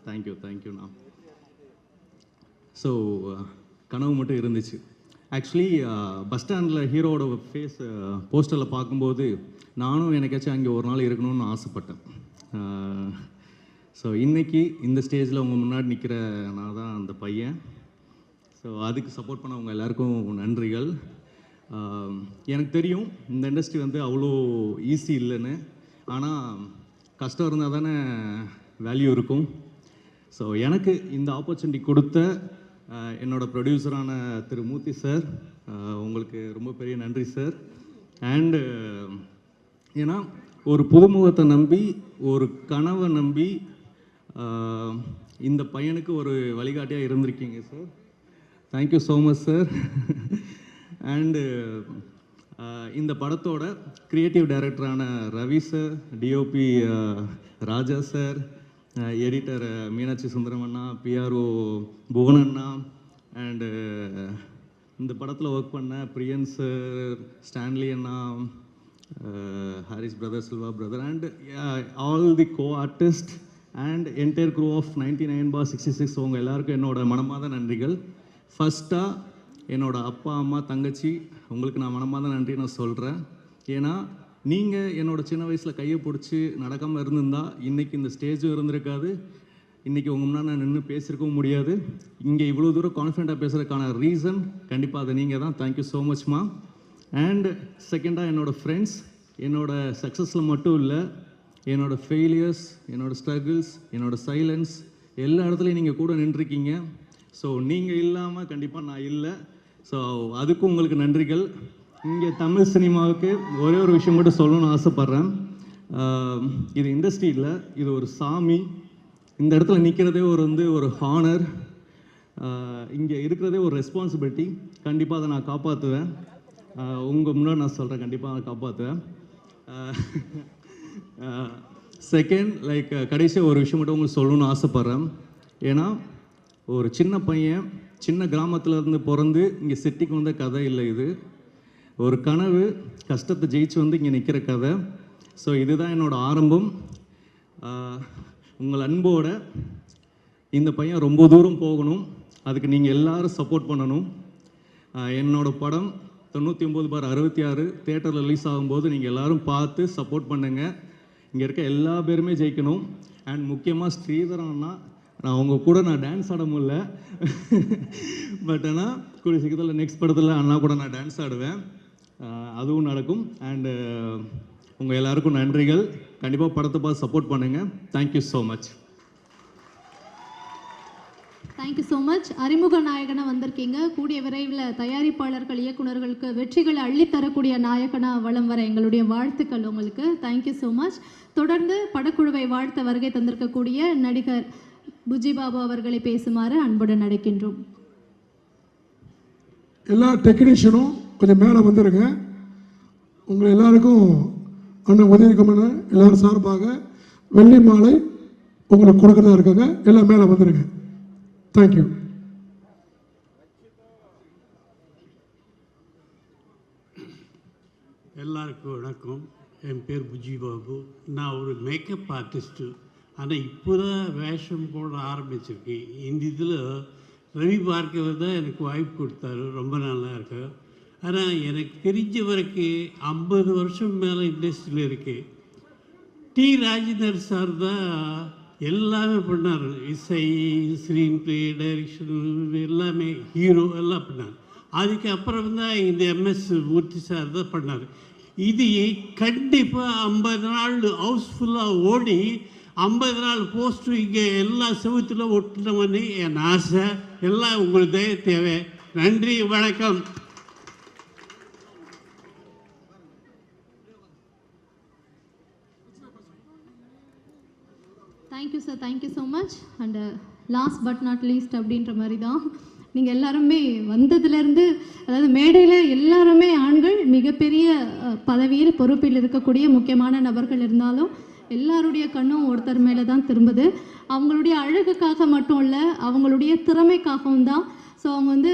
தேங்க்யூண்ணா. ஸோ கனவு மட்டும் இருந்துச்சு. ஆக்சுவலி பஸ் ஸ்டாண்டில் ஹீரோட ஃபேஸ் போஸ்டரில் பார்க்கும்போது நானும் எனக்காச்சும் அங்கே ஒரு நாள் இருக்கணும்னு ஆசைப்பட்டேன். ஸோ இன்றைக்கி இந்த ஸ்டேஜில் உங்கள் முன்னாடி நிற்கிற நான் தான் அந்த பையன். ஸோ அதுக்கு சப்போர்ட் பண்ணவங்க எல்லாருக்கும் நன்றிகள். எனக்கு தெரியும் இந்த இண்டஸ்ட்ரி வந்து அவ்வளோ ஈஸி இல்லைன்னு, ஆனால் கஷ்டம் இருந்தால் தானே வேல்யூ இருக்கும். ஸோ எனக்கு இந்த ஆப்பர்ச்சுனிட்டி கொடுத்த என்னோட ப்ரொடியூசரான திரு மூர்த்தி சார், உங்களுக்கு ரொம்ப பெரிய நன்றி சார். அண்டு ஏன்னா ஒரு புதுமுகத்தை நம்பி, ஒரு கனவை நம்பி இந்த பையனுக்கு ஒரு வழிகாட்டியாக இருந்திருக்கீங்க sir. Thank you so much sir. And இந்த படத்தோட க்ரியேட்டிவ் டைரக்டரான Ravi sir, DOP Raja sir, editor Meenakshi சுந்தரமண்ணா, பிஆர்ஓ புவனண்ணா, அண்டு இந்த படத்தில் ஒர்க் பண்ண பிரியன் சார், ஸ்டான்லி அண்ணா, Harris brother, Silva brother, and all the co artist and entire crew of 99/66 உங்கள் எல்லாருக்கும் என்னோட மனமார்ந்த நன்றிகள். ஃபஸ்ட்டாக என்னோடய அப்பா, அம்மா, தங்கச்சி, உங்களுக்கு நான் மனமார்ந்த நன்றி நான் சொல்கிறேன். ஏன்னா நீங்கள் என்னோடய சின்ன வயசில் கையை பிடிச்சி நடக்காமல் இருந்திருந்தால் இன்றைக்கி இந்த ஸ்டேஜும் இருந்திருக்காது, இன்றைக்கி உங்கள் முன்னாடி நான் நின்று பேசியிருக்கவும் முடியாது. இங்கே இவ்வளோ தூரம் கான்ஃபிடென்ட்டாக பேசுகிறதுக்கான ரீசன் கண்டிப்பாக அது நீங்கள் தான். Thank you so மச்மா. அண்ட் செகண்டாக என்னோடய ஃப்ரெண்ட்ஸ், என்னோடய சக்ஸஸில் மட்டும் இல்லை, என்னோடய ஃபெயிலியர்ஸ், என்னோடய ஸ்ட்ரகிள்ஸ், என்னோடய சைலன்ஸ், எல்லா இடத்துலையும் நீங்கள் கூட நின்றுருக்கீங்க. ஸோ நீங்கள் இல்லாமல் கண்டிப்பாக நான் இல்லை. ஸோ அதுக்கும் உங்களுக்கு நன்றிகள். இங்கே தமிழ் சினிமாவுக்கு ஒரே ஒரு விஷயம் மட்டும் சொல்லணும்னு ஆசைப்பட்றேன். இது இண்டஸ்ட்ரி இல்லை, இது ஒரு சாமி. இந்த இடத்துல நிற்கிறதே ஒரு ஹானர், இங்கே இருக்கிறதே ஒரு ரெஸ்பான்சிபிலிட்டி. கண்டிப்பாக அதை நான் காப்பாற்றுவேன். உங்கள் முன்னாடி நான் சொல்கிறேன், கண்டிப்பாக அதை காப்பாற்றுவேன். செகண்ட், கடைசியாக ஒரு விஷயம் மட்டும் உங்களுக்கு சொல்லணும்னு ஆசைப்பட்றேன். ஏன்னா ஒரு சின்ன பையன் சின்ன கிராமத்தில் இருந்து பிறந்து இங்கே சிட்டிக்கு வந்த கதை இல்லை, இது ஒரு கனவு, கஷ்டத்தை ஜெயிச்சு வந்து இங்கே நிற்கிற கதை. ஸோ இதுதான் என்னோடய ஆரம்பம். உங்கள் அன்போட இந்த பையன் ரொம்ப தூரம் போகணும், அதுக்கு நீங்கள் எல்லோரும் சப்போர்ட் பண்ணணும். என்னோடய படம் 99/66 தியேட்டரில் ரிலீஸ் ஆகும்போது நீங்கள் எல்லோரும் பார்த்து சப்போர்ட் பண்ணுங்கள். இங்கே இருக்க எல்லா பேருமே ஜெயிக்கணும். அண்ட் முக்கியமாக ஸ்ரீதரன்னா, நான் அவங்க கூட நான் டான்ஸ் ஆட முடியல, பட் ஆனால் கூடிய சீக்கிரத்தில் நெக்ஸ்ட் படத்தில் அண்ணா கூட நான் டான்ஸ் ஆடுவேன், அதுவும் நடக்கும். அண்டு உங்கள் எல்லாருக்கும் நன்றிகள். கண்டிப்பாக படத்தை பார்த்து சப்போர்ட் பண்ணுங்கள். Thank you so much. Thank you so much. அறிமுக நாயகனாக வந்திருக்கீங்க. கூடிய விரைவில் தயாரிப்பாளர்கள், இயக்குநர்களுக்கு வெற்றிகளை அள்ளித்தரக்கூடிய நாயகனாக வலம் வர எங்களுடைய வாழ்த்துக்கள் உங்களுக்கு. Thank you so much. தொடர்ந்து படக்குழுவை வாழ்த்த வருகை தந்திருக்கக்கூடிய நடிகர் புஜி பாபு அவர்களை பேசுமாறு அன்புடன் அழைக்கின்றோம். எல்லா டெக்னீஷியனும் கொஞ்சம் மேலே வந்துடுங்க. உங்களை எல்லாருக்கும் அண்ணன் உதயகுமார் எல்லாரும் சார்பாக வெள்ளி மாலை உங்களுக்கு கொடுக்குறதா இருக்காங்க. எல்லாம் மேலே வந்துடுங்க. தேங்க்யூ. எல்லாருக்கும் வணக்கம். என் பேர் புஜி பாபு. நான் ஒரு மேக்கப் ஆர்டிஸ்ட்டு. ஆனால் இப்போ தான் வேஷம் போட ஆரம்பிச்சிருக்கேன். இந்த இதில் ரவி பார்க்கவர் தான் எனக்கு வாய்ப்பு கொடுத்தாரு. ரொம்ப நல்லா இருக்கு. ஆனால் எனக்கு தெரிஞ்ச வரைக்கும் 50 வருஷம் மேலே இண்டஸ்ட்ரியில் இருக்கேன். டி ராஜேந்தர் சார் தான் எல்லாமே பண்ணார். இசை, ஸ்க்ரீன் ப்ளே, டைரக்ஷன், எல்லாமே ஹீரோ எல்லாம் பண்ணார். அதுக்கப்புறம் தான் இந்த MS மூர்த்தி சார் தான் பண்ணார். இது கண்டிப்பாக 50 நாள் ஹவுஸ்ஃபுல்லாக ஓடி 50 நாள் போஸ்ட்டு இங்கே எல்லா செவத்தில் ஒட்டணும்னு என் ஆசை. எல்லாம் உங்களுக்கு தய தேவை. நன்றி, வணக்கம். Thank you sir, thank you so much. And last but not least அப்படின்ற மாதிரி தான் நீங்கள் எல்லாருமே வந்ததுலேருந்து, அதாவது மேடையில் எல்லாருமே ஆண்கள், மிகப்பெரிய பதவியில் பொறுப்பில் இருக்கக்கூடிய முக்கியமான நபர்கள் இருந்தாலும் எல்லாருடைய கண்ணும் ஒருத்தர் மேலே தான் திரும்புது. அவங்களுடைய அழகுக்காக மட்டும் இல்லை, அவங்களுடைய திறமைக்காகவும் தான். ஸோ அவங்க வந்து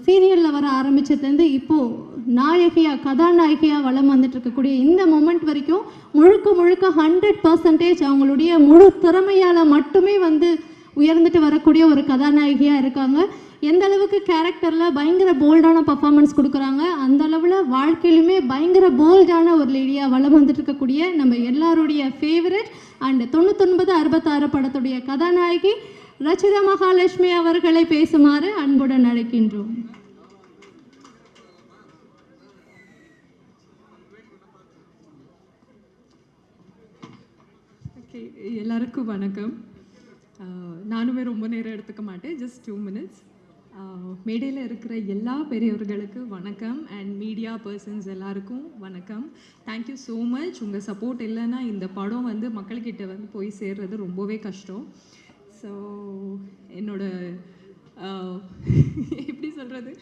சீரியலில் வர ஆரம்பித்ததுலேருந்து இப்போது நாயகியாக, கதாநாயகியாக வளம் வந்துட்டு இருக்கக்கூடிய இந்த மொமெண்ட் வரைக்கும் முழுக்க 100% அவங்களுடைய முழு திறமையால் மட்டுமே வந்து உயர்ந்துட்டு வரக்கூடிய ஒரு கதாநாயகியாக இருக்காங்க. எந்த அளவுக்கு கேரக்டரில் பயங்கர போல்டான பர்ஃபார்மன்ஸ் கொடுக்குறாங்க, அந்த அளவில் வாழ்க்கையிலுமே பயங்கர போல்டான ஒரு லேடியாக வளம் வந்துட்டு இருக்கக்கூடிய நம்ம எல்லாருடைய ஃபேவரட் அண்ட் 9966 படத்துடைய கதாநாயகி ரச்சிதா மகாலட்சுமி அவர்களை பேசுமாறு அன்புடன் அழைக்கின்றோம். ஓகே, எல்லாருக்கும் வணக்கம். நானுமே ரொம்ப நேரம் எடுத்துக்க மாட்டேன், ஜஸ்ட் 2 minutes. மேடையில் இருக்கிற எல்லா பெரியவர்களுக்கு வணக்கம் அண்ட் மீடியா பர்சன்ஸ் எல்லாருக்கும் வணக்கம். Thank you so much. உங்கள் சப்போர்ட் இல்லைன்னா இந்த படம் வந்து மக்கள்கிட்ட வந்து போய் சேர்றது ரொம்பவே கஷ்டம். ஸோ என்னோட எப்படி சொல்கிறது,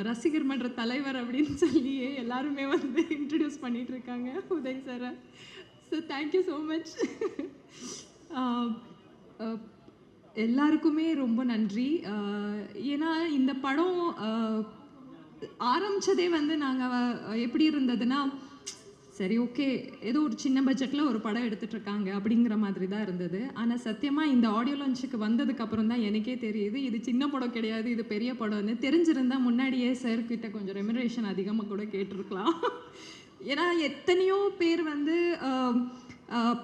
ரசிகர் மன்ற தலைவர் அப்படின்னு சொல்லியே எல்லாருமே வந்து இன்ட்ரடியூஸ் பண்ணிகிட்டு இருக்காங்க உதய் சாரை. So thank you so much. எல்லாருக்குமே ரொம்ப நன்றி. ஏன்னா இந்த படம் ஆரம்பித்ததே வந்து நாங்கள் எப்படி இருந்ததுன்னா, சரி ஓகே ஏதோ ஒரு சின்ன பட்ஜெட்டில் ஒரு படம் எடுத்துகிட்ருக்காங்க அப்படிங்கிற மாதிரி தான் இருந்தது. ஆனால் சத்தியமாக இந்த ஆடியோ லான்ச்சுக்கு வந்ததுக்கப்புறம் தான் எனக்கே தெரியுது இது சின்ன படம் கிடையாது, இது பெரிய படம்னு. தெரிஞ்சிருந்தால் முன்னாடியே சார்கிட்ட கொஞ்சம் ரெமுனரேஷன் அதிகமாக கூட கேட்டிருக்கலாம். ஏன்னா எத்தனையோ பேர் வந்து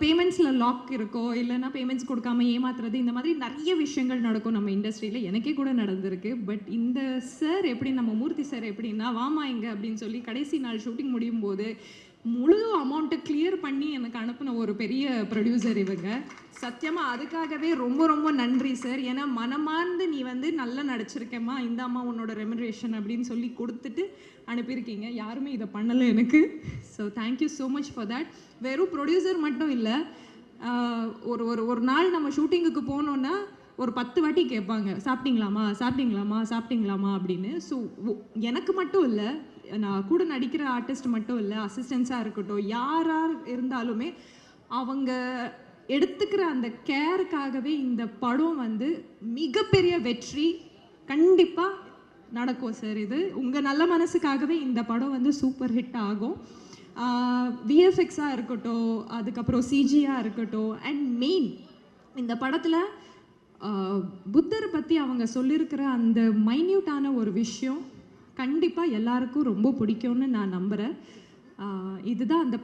பேமெண்ட்ஸில் லாக் இருக்கோ, இல்லைன்னா பேமெண்ட்ஸ் கொடுக்காம ஏமாத்துறது, இந்த மாதிரி நிறைய விஷயங்கள் நடக்கும் நம்ம இண்டஸ்ட்ரியில். எனக்கே கூட நடந்திருக்கு. பட் இந்த சார் எப்படி, நம்ம மூர்த்தி சார் எப்படின்னா, வாமா இங்கே அப்படின்னு சொல்லி கடைசி நாள் ஷூட்டிங் முடியும் போது முழு அமௌண்ட்டை கிளியர் பண்ணி எனக்கு அனுப்பின ஒரு பெரிய ப்ரொடியூசர் இவங்க. சத்தியமாக அதுக்காகவே ரொம்ப ரொம்ப நன்றி சார். ஏன்னா மனமார்ந்து நீ வந்து நல்லா நடிச்சிருக்கேம்மா, இந்த அம்மா உன்னோட ரெமுனரேஷன் அப்படின்னு சொல்லி கொடுத்துட்டு அனுப்பியிருக்கீங்க. யாருமே இதை பண்ணலை எனக்கு. So thank you so much for that. வெறும் ப்ரொடியூசர் மட்டும் இல்லை, ஒரு நாள் நம்ம ஷூட்டிங்குக்கு போனோன்னா ஒரு 10 வாட்டி கேட்பாங்க, சாப்பிட்டீங்களாமா சாப்பிட்டீங்களாமா சாப்பிட்டீங்களாமா அப்படின்னு. ஸோ எனக்கு மட்டும் இல்லை, நான் கூட நடிக்கிற ஆர்டிஸ்ட் மட்டும் இல்லை, அசிஸ்டன்ஸாக இருக்கட்டும், யாராக இருந்தாலுமே அவங்க எடுத்துக்கிற அந்த கேருக்காகவே இந்த படம் வந்து மிகப்பெரிய வெற்றி கண்டிப்பாக நடக்கும் சார். இது உங்கள் நல்ல மனசுக்காகவே இந்த படம் வந்து சூப்பர் ஹிட் ஆகும். விஎஃப்எக்ஸாக இருக்கட்டும், அதுக்கப்புறம் சிஜியாக இருக்கட்டும், அண்ட் மெயின் இந்த படத்தில் புத்தரை பற்றி அவங்க சொல்லியிருக்கிற அந்த மைன்யூட்டான ஒரு விஷயம் கண்டிப்பாக எல்லாருக்கும் ரொம்ப பிடிக்கும்னு நான் நம்புகிறேன். இதுதான் அந்த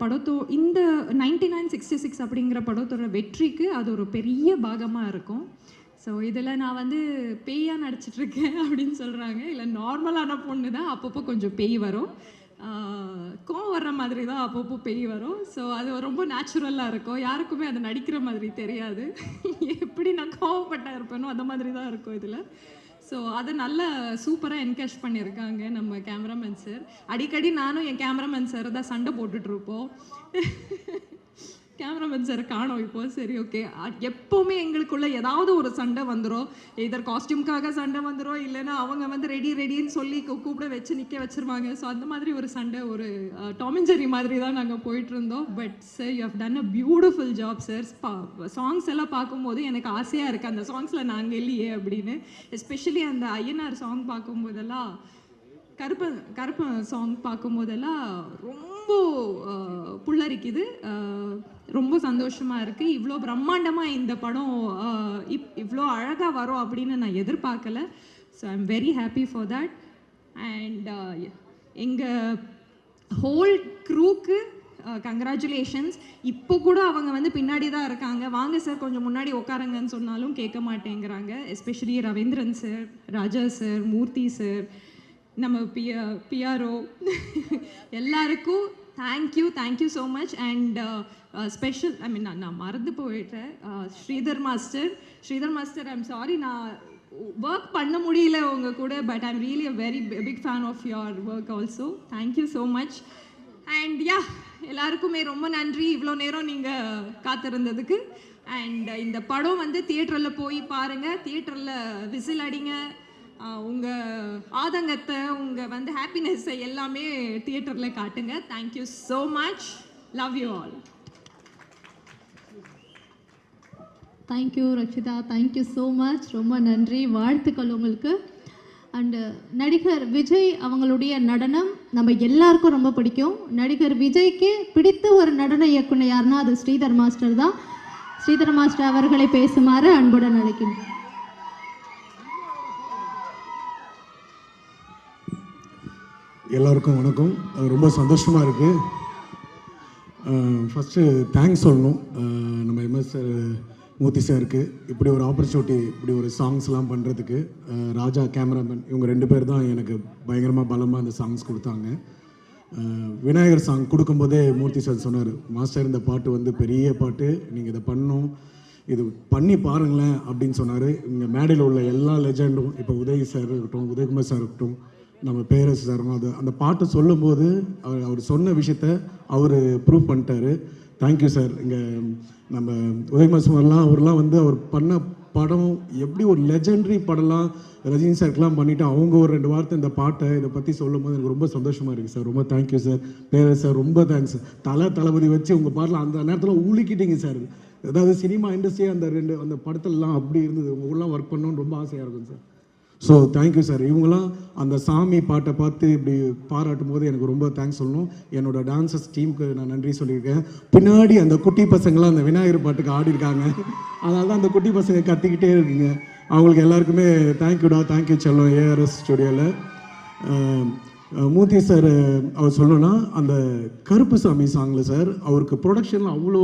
இந்த 9966 அப்படிங்கிற படத்தோட வெற்றிக்கு அது ஒரு பெரிய பாகமாக இருக்கும். ஸோ இதில் நான் வந்து பேயாக நடிச்சிட்ருக்கேன் அப்படின்னு சொல்கிறாங்க. இல்லை, நார்மலான பொண்ணு தான், அப்பப்போ கொஞ்சம் பேய் வரும், கோவம் வர்ற மாதிரி தான் அப்பப்போ பேய் வரும். ஸோ அது ரொம்ப நேச்சுரலாக இருக்கும், யாருக்குமே அது நடிக்கிற மாதிரி தெரியாது. எப்படி நான் கோவப்பட்டா இருப்பேனோ அந்த மாதிரி தான் இருக்கும் இதில். ஸோ அதை நல்லா சூப்பராக என்கேஷ் பண்ணியிருக்காங்க நம்ம கேமராமேன் சார். அடிக்கடி நானும் என் கேமராமேன் சார் தான் சண்டை போட்டுட்ருப்போம். கேமராமேன் சார் காணோம் இப்போ. சரி ஓகே. எப்போவுமே எங்களுக்குள்ள ஏதாவது ஒரு சண்டை வந்துடும். இதர் காஸ்டியூம்காக சண்டை வந்துடும், இல்லைன்னா அவங்க வந்து ரெடின்னு சொல்லி கூப்பிட வச்சு நிற்க வச்சுருவாங்க. ஸோ அந்த மாதிரி ஒரு சண்டை, ஒரு டாம் அண்ட் ஜெர்ரி மாதிரி தான் நாங்கள் போயிட்டு இருந்தோம். But sir you have done a beautiful job sir. Songs எல்லாம் பார்க்கும்போது எனக்கு ஆசையாக இருக்குது அந்த சாங்ஸில் நாங்கள் இல்லையே அப்படின்னு. எஸ்பெஷலி அந்த ஐயனார் சாங் பார்க்கும்போதெல்லாம், கருப்பன் சாங் பார்க்கும்போதெல்லாம் ரொம்ப புல்லரிக்குது. ரொம்ப சந்தோஷமாக இருக்குது. இவ்வளோ பிரம்மாண்டமாக இந்த படம் இவ்வளோ அழகாக வரும் அப்படின்னு நான் எதிர்பார்க்கல. So I am very happy for that. And எங்கள் ஹோல் க்ரூக்கு கங்க்ராச்சுலேஷன்ஸ். இப்போ கூட அவங்க வந்து பின்னாடி தான் இருக்காங்க. வாங்க சார் கொஞ்சம் முன்னாடி உட்காருங்கன்னு சொன்னாலும் கேட்க மாட்டேங்கிறாங்க. Especially Ravindran sir, Raja sir, Murthy sir, நம்ம பிஆர்ஓ எல்லாருக்கும் thank you so much. And special நான் மறந்து போயிட்டேன், ஸ்ரீதர் மாஸ்டர் ஐம் சாரி, நான் ஒர்க் பண்ண முடியல உங்கள் கூட. But I'm really a very big fan of your work also. Thank you so much. And எல்லாருக்குமே ரொம்ப நன்றி இவ்வளோ நேரம் நீங்கள் காத்திருந்ததுக்கு. அண்ட் இந்த படம் வந்து தியேட்டரில் போய் பாருங்கள், தியேட்டரில் விசில் அடிங்க. உங்கள் ஆதங்கத்தை, உங்கள் வந்து ஹாப்பினஸ்ஸை எல்லாமே தியேட்டரில் காட்டுங்க. Thank you so much. Love you all. Thank you Rakshitha, thank you so much. ரொம்ப நன்றி, வாழ்த்துக்கள் உங்களுக்கு. அண்டு நடிகர் விஜய் அவங்களுடைய நடனம் நம்ம எல்லாருக்கும் ரொம்ப பிடிக்கும். நடிகர் விஜய்க்கு பிடித்த ஒரு நடன இயக்குனர் யாருன்னா அது ஸ்ரீதர் மாஸ்டர் தான். ஸ்ரீதர் மாஸ்டர் அவர்களை பேசுமாறு அன்புடன் அழைக்கின்றேன். எல்லாருக்கும் வணக்கம். ரொம்ப சந்தோஷமாக இருக்குது. ஃபஸ்ட்டு தேங்க்ஸ் சொல்லணும் நம்ம எம்எஸ் மூர்த்தி சாருக்கு இப்படி ஒரு ஆப்பர்ச்சுனிட்டி, இப்படி ஒரு சாங்ஸ்லாம் பண்ணுறதுக்கு. ராஜா கேமராமேன் இவங்க 2 பேர் தான் எனக்கு பயங்கரமாக பலமாக அந்த சாங்ஸ் கொடுத்தாங்க. விநாயகர் சாங் கொடுக்கும்போதே மூர்த்தி சார் சொன்னார், மாஸ்டர் இந்த பாட்டு வந்து பெரிய பாட்டு, நீங்கள் இதை பண்ணணும், இது பண்ணி பாருங்களேன் அப்படின்னு சொன்னார். இங்கே மேடையில் உள்ள எல்லா லெஜெண்டும், இப்போ உதய் சார் இருக்கட்டும், உதயகுமார் சார் இருக்கட்டும், நம்ம பேரரசு சார், அது அந்த பாட்டை சொல்லும்போது அவர் சொன்ன விஷயத்த அவர் ப்ரூவ் பண்ணிட்டாரு. Thank you sir. இங்கே நம்ம உதயகுமார் அவர்லாம் வந்து அவர் பண்ண படம் எப்படி ஒரு லெஜெண்டரி படம்லாம் ரஜினி சார்க்கெலாம் பண்ணிவிட்டு அவங்க ஒரு 2 வார்த்தை இந்த பாட்டை இதை பற்றி சொல்லும் போது எனக்கு ரொம்ப சந்தோஷமாக இருக்குது சார். ரொம்ப தேங்க்யூ சார். பேரரசு சார் ரொம்ப தேங்க்ஸ். தளபதி வச்சு உங்கள் பாட்டில் அந்த நேரத்தில் ஊழிக்கிட்டீங்க சார். அதாவது சினிமா இண்டஸ்ட்ரியே அந்த படத்துலலாம் அப்படி இருந்தது. உங்களெலாம் ஒர்க் பண்ணணும்னு ரொம்ப ஆசையாக இருக்கும் சார். So thank you sir. இவங்களாம் அந்த சாமி பாட்டை பார்த்து இப்படி பாராட்டும் போது எனக்கு ரொம்ப தேங்க்ஸ் சொல்லணும். என்னோட டான்சர்ஸ் டீமுக்கு நான் நன்றி சொல்லியிருக்கேன். பின்னாடி அந்த குட்டி பசங்களாம் அந்த விநாயகர் பாட்டுக்கு ஆடிருக்காங்க. அதனால தான் அந்த குட்டி பசங்க கத்திக்கிட்டே இருக்குங்க. அவங்களுக்கு எல்லாருக்குமே தேங்க்யூடா, தேங்க்யூ செல்லம் ஏஆர்எஸ் ஸ்டுடியோவில். மூர்த்தி சார் அவர் சொல்லணும்னா அந்த கருப்பு சாமி சாங்கில் சார் அவருக்கு ப்ரொடக்ஷனில் அவ்வளோ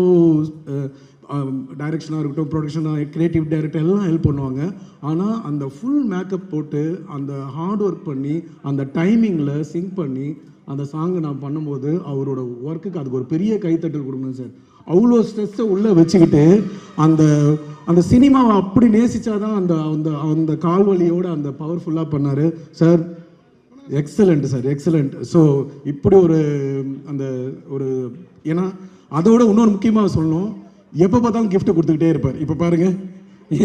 டைரக்ஷனாக இருக்கட்டும், ப்ரொடக்ஷனாக, கிரியேட்டிவ் டைரக்டர் எல்லாம் ஹெல்ப் பண்ணுவாங்க. ஆனால் அந்த ஃபுல் மேக்கப் போட்டு அந்த ஹார்ட் ஒர்க் பண்ணி அந்த டைமிங்கில் சிங்க் பண்ணி அந்த சாங்கை நான் பண்ணும்போது அவரோட ஒர்க்குக்கு அதுக்கு ஒரு பெரிய கைத்தட்டல் கொடுக்கணும் சார். அவ்வளோ ஸ்ட்ரெஸ்ஸை உள்ளே வச்சுக்கிட்டு அந்த சினிமாவை அப்படி நேசித்தாதான் அந்த கால்வலியோடு அந்த பவர்ஃபுல்லாக பண்ணார் sir. Excellent sir, excellent. So இப்படி ஏன்னா அதோட இன்னொரு முக்கியமாக சொல்லணும், எப்போ பார்த்தாலும் கிஃப்ட் கொடுத்துக்கிட்டே இருப்பார். இப்போ பாருங்கள்,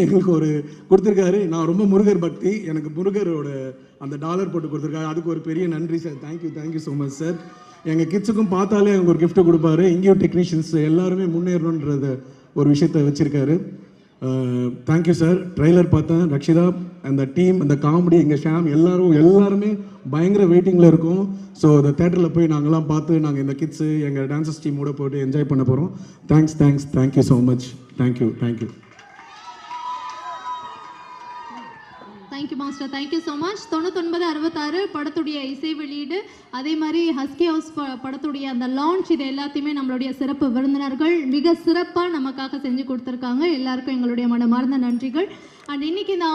எங்களுக்கு ஒரு கொடுத்துருக்காரு. நான் ரொம்ப முருகர் பக்தி, எனக்கு முருகரோட அந்த டாலர் போட்டு கொடுத்துருக்காரு. அதுக்கு ஒரு பெரிய நன்றி sir. Thank you so much sir. எங்கள் கிட்ஸுக்கும் பார்த்தாலே அவங்க ஒரு கிஃப்ட் கொடுப்பாரு. இங்கேயும் டெக்னீஷியன்ஸ் எல்லாருமே முன்னேறணுன்றத ஒரு விஷயத்த வச்சுருக்காரு. Thank you sir. ட்ரெய்லர் பார்த்தேன், ரக்ஷிதா, அந்த டீம், அந்த காமெடி, எங்கள் ஷாம் எல்லாருமே பயங்கர வெயிட்டிங்கில் இருக்கும். ஸோ அந்த தேட்டரில் போய் நாங்கள்லாம் பார்த்து நாங்கள் இந்த கிட்ஸு எங்கள் டான்சர்ஸ் டீமோட போய்ட்டு என்ஜாய் பண்ண போகிறோம். Thank you so much. Thank you. Thank you master, thank you so much. 9966 படத்துடைய இசை வெளியீடு, அதே மாதிரி ஹஸ்கி ஹவுஸ் படத்துடைய அந்த லான்ச், இது எல்லாத்தையுமே நம்மளுடைய சிறப்பு விருந்தினர்கள் மிக சிறப்பாக நமக்காக செஞ்சு கொடுத்துருக்காங்க. எல்லாருக்கும் எங்களுடைய மனமார்ந்த நன்றிகள். அண்ட் இன்னைக்கு இந்த